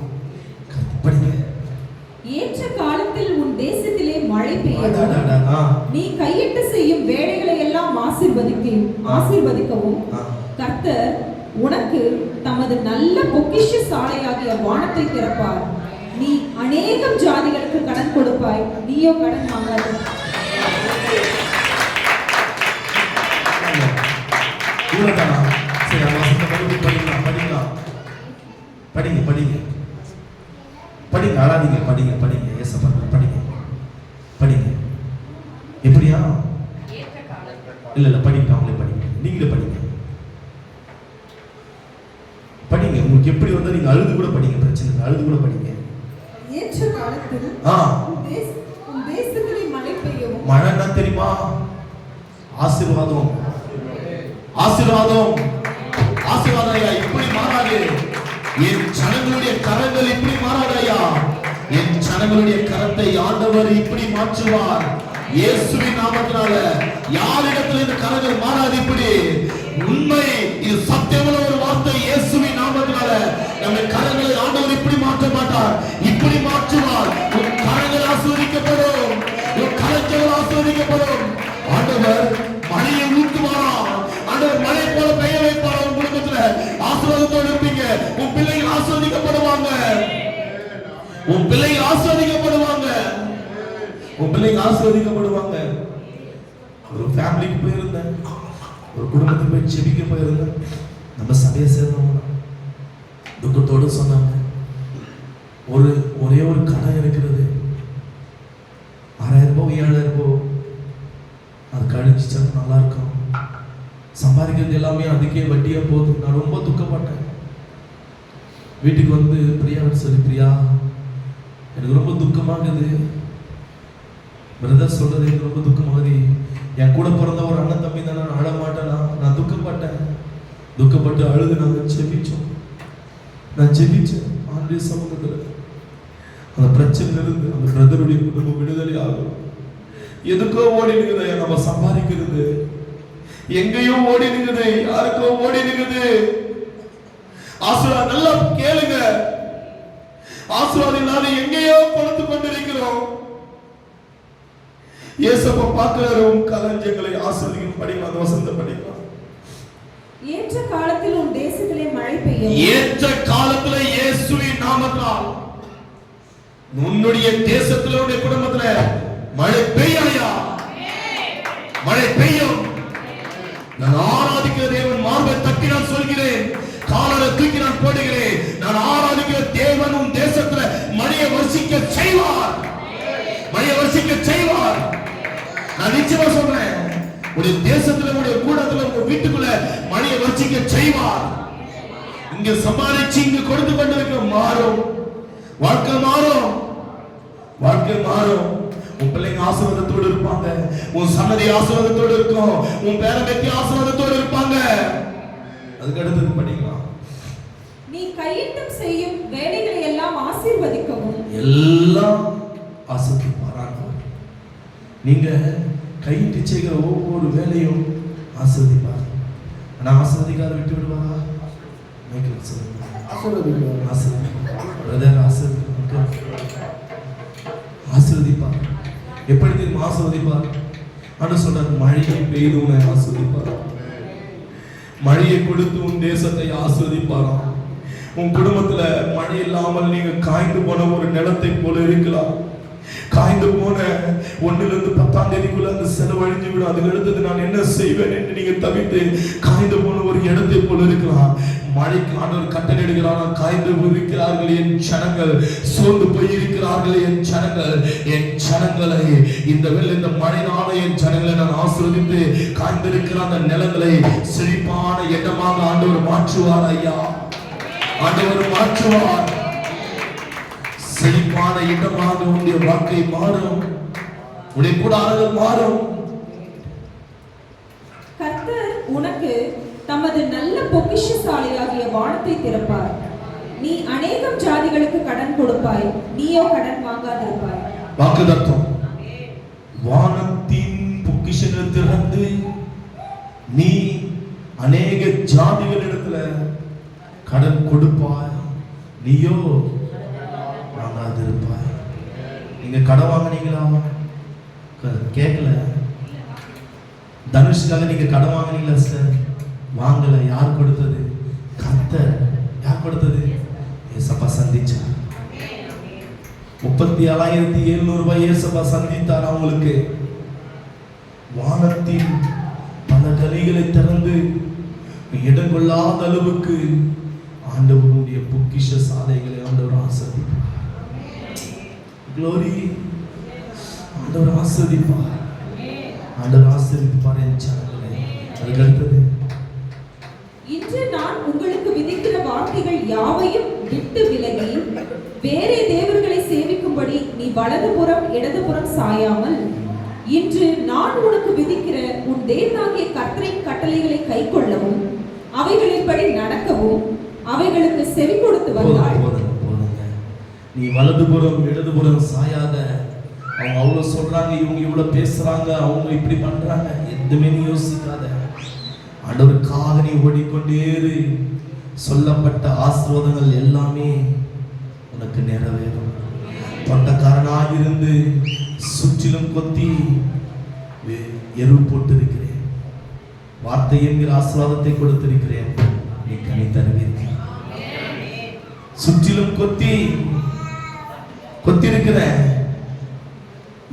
படிங்க. ஏற்ற காலத்தில் உன் தேசத்திலே மழை பெய்யும், நீ கையிட்டு செய்யும் வேலைகளை எல்லாம் ஆசீர்வதிக்கவும் கர்த்தர் உனக்கு தமது நல்ல பொக்கிஷ சாலையாகிய வானத்தை திறப்பார். நீ அநேகம் ஜாதிகளுக்கு கடன் கொடுப்பாய், நீயோ கடன் வாங்காத. படிங்க, ஆராதிங்க, படிங்க. ஏசப்பா படிங்க. எப்படியா? இல்ல படிங்க, அவங்களே படிங்க, நீங்களே படிங்க. உங்களுக்கு எப்படி வந்தா நீங்க அழுது கூட படிங்க, பிரச்சனை இல்லை, அழுது கூட படிங்க. ஏற்ற காலத்தில் உன் தேசத்திலே மழை பெய்யும். மழை என்ன தெரியுமா? ஆசீர்வாதம். ஐயா, இப்படி மாறாது. என் ஜனங்களுடைய கரங்கள் இப்படி மாறாது ஐயா. என் ஜனங்களுடைய கரத்தை ஆண்டவர் இப்படி மாற்றுவார். இயேசுவின் நாமத்தினால யாரிடத்தில் இந்த கரங்கள் மாறாது. இப்படி உண்மை, இது சத்தியமான ஒரு வார்த்தை. இயேசுவின் நாமத்தினால நம்ம கரங்களை ஆண்டவர் இப்படி மாற்ற மாட்டார், இப்படி மாற்றுவார். உன் கரங்கள் ஆசீர்வதிக்கப்படும், உன் கரங்கள் ஆசீர்வதிக்கப்படும். ஆண்டவர் மழையை ஊற்றுவாராம். ஆண்டவர் மழை போல பெய்ய வைப்பார். உன் குடும்பத்துல ஆசீர்வாதத்தோடு இருப்பீங்க. உன் பிள்ளைகள் ஆசீர்வதிக்கப்படுவாங்க. ஒரு ஃபேமிலிக்கு போயிருந்தேன், ஒரு குடும்பத்துக்கு போய் செபிக்க போயிருந்தேன். நம்ம சபையை சேர்ந்தவங்க துக்கத்தோடு சொன்னாங்க, ஒரே ஒரு கடன் இருக்கிறது, 6000 ரூபாய் 7000 ரூபாய், அது கழிச்சுச்சா நல்லா இருக்கும். சம்பாதிக்கிறது எல்லாமே அதுக்கே வட்டியா போகுது. நான் ரொம்ப துக்கப்பட்டேன். வீட்டுக்கு வந்து பிரியா சொல்லி, பிரியா எனக்கு ரொம்ப துக்கமாகுது, பிரதர் சொல்றது எனக்கு ரொம்ப துக்கமாகுது. என் கூட பிறந்த ஒரு அண்ணன் தம்பி தான், நான் அழ மாட்டேனா? நான் துக்கப்பட்டு அழுது நான் ஜெபிச்சேன். ஆண்டுடைய சமூகத்தில் அந்த பிரச்சனை இருந்து அந்த பிரதருடைய குடும்பம் விடுதலை ஆகும். எதுக்கோ ஓடி நிற்குது, நம்ம சம்பாதிக்கிறது எங்கேயோ ஓடி நிற்குது, யாருக்கோ ஓடி நிற்குது. ஆசீர்வாதம் நல்லா கேளுங்க, ஆசீர்வாதம் இல்லாத எங்கேயோ கொடுத்து கொண்டிருக்கிறோம். இயேசுவை பார்க்கிறோம், களஞ்சியங்களை ஆசீர்வதிக்கும். படிக்கலாம், அந்த வசனத்தை படிக்கலாம். ஏற்ற காலத்தில் உன் தேசத்திலே மழை பெய்யும். ஏற்ற காலத்துல இயேசுவின் நாமத்தால் உன்னுடைய தேசத்துல, உன்னுடைய குடும்பத்துல மழை பெய்யா, மழை பெய்யும். நான் ஆராதிக்கிற தேவன் மார்பை தட்டி நான் சொல்கிறேன், காலரை தூக்கி நான் போடுகிறேன். நான் ஆராதிக்கிற தேவன் உன் தேசத்துல மழையை வர்ஷிக்க செய்வார். நான் நிச்சயமா சொல்றேன், உடைய தேசத்துல, உடைய கூடத்துல, உங்க வீட்டுக்குள்ள மழையை வர்ஷிக்க செய்வார். இங்க சம்பாதிச்சு இங்க கொடுத்து கொண்டிருக்கிற மாறும். வாழ்க்கை மாறும். வாழ்க்கை மாறும். உன் பிள்ளைங்க ஆசீர்வாதத்தோடு இருப்பாங்க. உன் சன்னதி ஆசீர்வாதத்தோடு இருக்கும். உன் பேரம்பேத்தி ஆசீர்வாதத்தோடு இருப்பாங்க. அதுக்கு அடுத்தது படிக்கலாம். நீ கையிட்டும் செய்யும் வேலைகளை எல்லாம் ஆசீர்வதிக்கவும். எல்லாம் ஆசீர்வதிப்பாராங்க. நீங்க கையிட்டு செய்கிற ஒவ்வொரு வேலையும் ஆசீர்வதிப்பார். ஆனா ஆசீர்வதிக்காத விட்டு விடுவாரா? ஆசீர்வதிப்பார். எப்படி தெரியுமா ஆசீர்வதிப்பார்? ஆனா சொல்றார், மழையை பெய்து உன்னை ஆசீர்வதிப்பார். மழையை கொடுத்து உன் தேசத்தை ஆசீர்வதிப்பாராம். உன் குடும்பத்துல மழை இல்லாமல் நீங்க காய்ந்து போன ஒரு நிலத்தை போல இருக்கலாம். காய்ந்து போன 1லிருந்து 10ஆம் தேதிக்குள்ள அந்த செலவழிஞ்சு விடும். அதுக்கு அடுத்தது நான் என்ன செய்வேன் என்று நீங்க தவித்து காய்ந்து போன ஒரு இடத்தை போல இருக்கலாம். மழைக்கு ஆண்டவர் கட்டளை எடுக்கிறார், காய்ந்து இருக்கிறார்கள் என் ஜனங்கள், சோர்ந்து போயிருக்கிறார்கள் என் ஜனங்கள், என் ஜனங்களை இந்த மழைனால என் ஜனங்களை நான் ஆசீர்வதித்து காய்ந்திருக்கிற அந்த நிலங்களை செழிப்பான இடமாக ஆண்டவர் மாற்றுவார். ஐயா, ஆண்டவர் மாற்றுவார். செழிப்பான இடமாக உன்னுடைய வாழ்க்கை மாறும். உன்னுடைய கூடாரங்கள் மாறும். கர்த்தர் உனக்கு தமது நல்ல பொக்கிஷசாலையாகிய வானத்தை திறப்பார். நீ அநேகம் ஜாதிகளுக்கு கடன் கொடுப்பாய், நீயோ கடன் வாங்காதிருப்பாய். வாக்குத்தத்தம். வானத்தின் பொக்கிஷங்களை திறந்து நீ அநேக ஜாதிகளிடத்துல கடன் கொடுப்பாய், நீயோ வாங்காதிருப்பாய். நீங்க கடன் வாங்கினீங்களா? கேட்கல. தனுஷ்காக நீங்க கடன் வாங்கினீங்களா? சார் வாங்கல. யார் கொடுத்தது? கர்த்தர். யார் கொடுத்தது? ஏசப்பா சந்திச்சார். 37,700 ரூபாய் ஏசப்பா சந்தித்தார் அவங்களுக்கு. வானத்தின் பல கலைகளை திறந்து இடம் கொள்ளாத அளவுக்கு ஆண்டவருடைய பொக்கிஷ சாலைகளை ஆண்டவர் ஆசீர்வதிப்பார். க்ளோரி. ஆண்டவர் ஆசீர்வதிப்பார். ஆண்டவர் ஆசீர்வதிப்பார் என் ஜனங்களே. அதுக்கு அடுத்தது, இன்று நான் உங்களுக்கு விதிக்கிற வார்த்தைகள் யாவையும் விட்டு விலகி வேறே தேவர்களை சேவிக்கும்படி நீ வலதுபுறம் இடதுபுறம் சாயாமல், இன்று நான் உனக்கு விதிக்கிற உன் தேவனாகிய கர்த்தரின் கட்டளைகளை கைக்கொள்ளவும் அவைகளின்படி நடக்கவும் அவைகளுக்கு செவி கொடுத்து வந்தாய். நீ வலதுபுறம் இடதுபுறம் சாயாத. அவங்க அவ்வளவு சொல்றாங்க, இவங்க இவ்வளவு பேசுறாங்க, அவங்க இப்படி பண்றாங்க, எதுவுமே நீ யோசிக்காத. ஆண்டவருக்காக நீ ஓடிக்கொண்டே இரு. சொல்லப்பட்ட ஆசீர்வாதங்கள் எல்லாமே உனக்கு நிறைவேறும். தொண்டக்காரனாக இருந்து சுற்றிலும் கொத்தி எரு போட்டிருக்கிறேன். வார்த்தை என்கிற ஆசீர்வாதத்தை கொடுத்திருக்கிறேன். நீ கனி தருவீர்கள். சுற்றிலும் கொத்தி இருக்கிற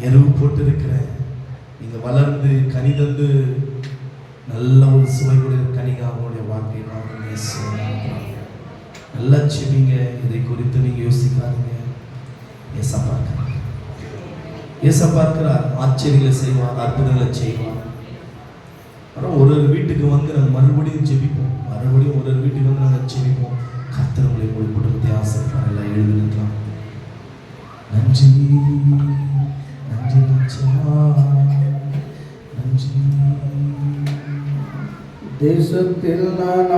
எருவு போட்டிருக்கிற நீங்க வளர்ந்து கனி தந்து நல்ல ஒரு சுவையுடைய கனியாக உங்களுடைய வாழ்க்கையை நல்லா செவிங்க. இதை குறித்து நீங்க யோசிக்காதீங்க. ஏசப்பா இருக்கிறார். ஆச்சரியங்களை செய்வார், அற்புதங்களை செய்வார். ஆனால் ஒரு வீட்டுக்கு வந்து நாங்கள் மறுபடியும் ஜெபிப்போம். மறுபடியும் ஒரு வீட்டுக்கு வந்து நாங்கள் ஜெபிப்போம். கர்த்தர் உங்களை உங்கள் குடும்பத்தை ஆசைப்பார். எல்லாம் எழுதுலாம். நன்றி நன்றி நன்றி. தேசத்தில் நான்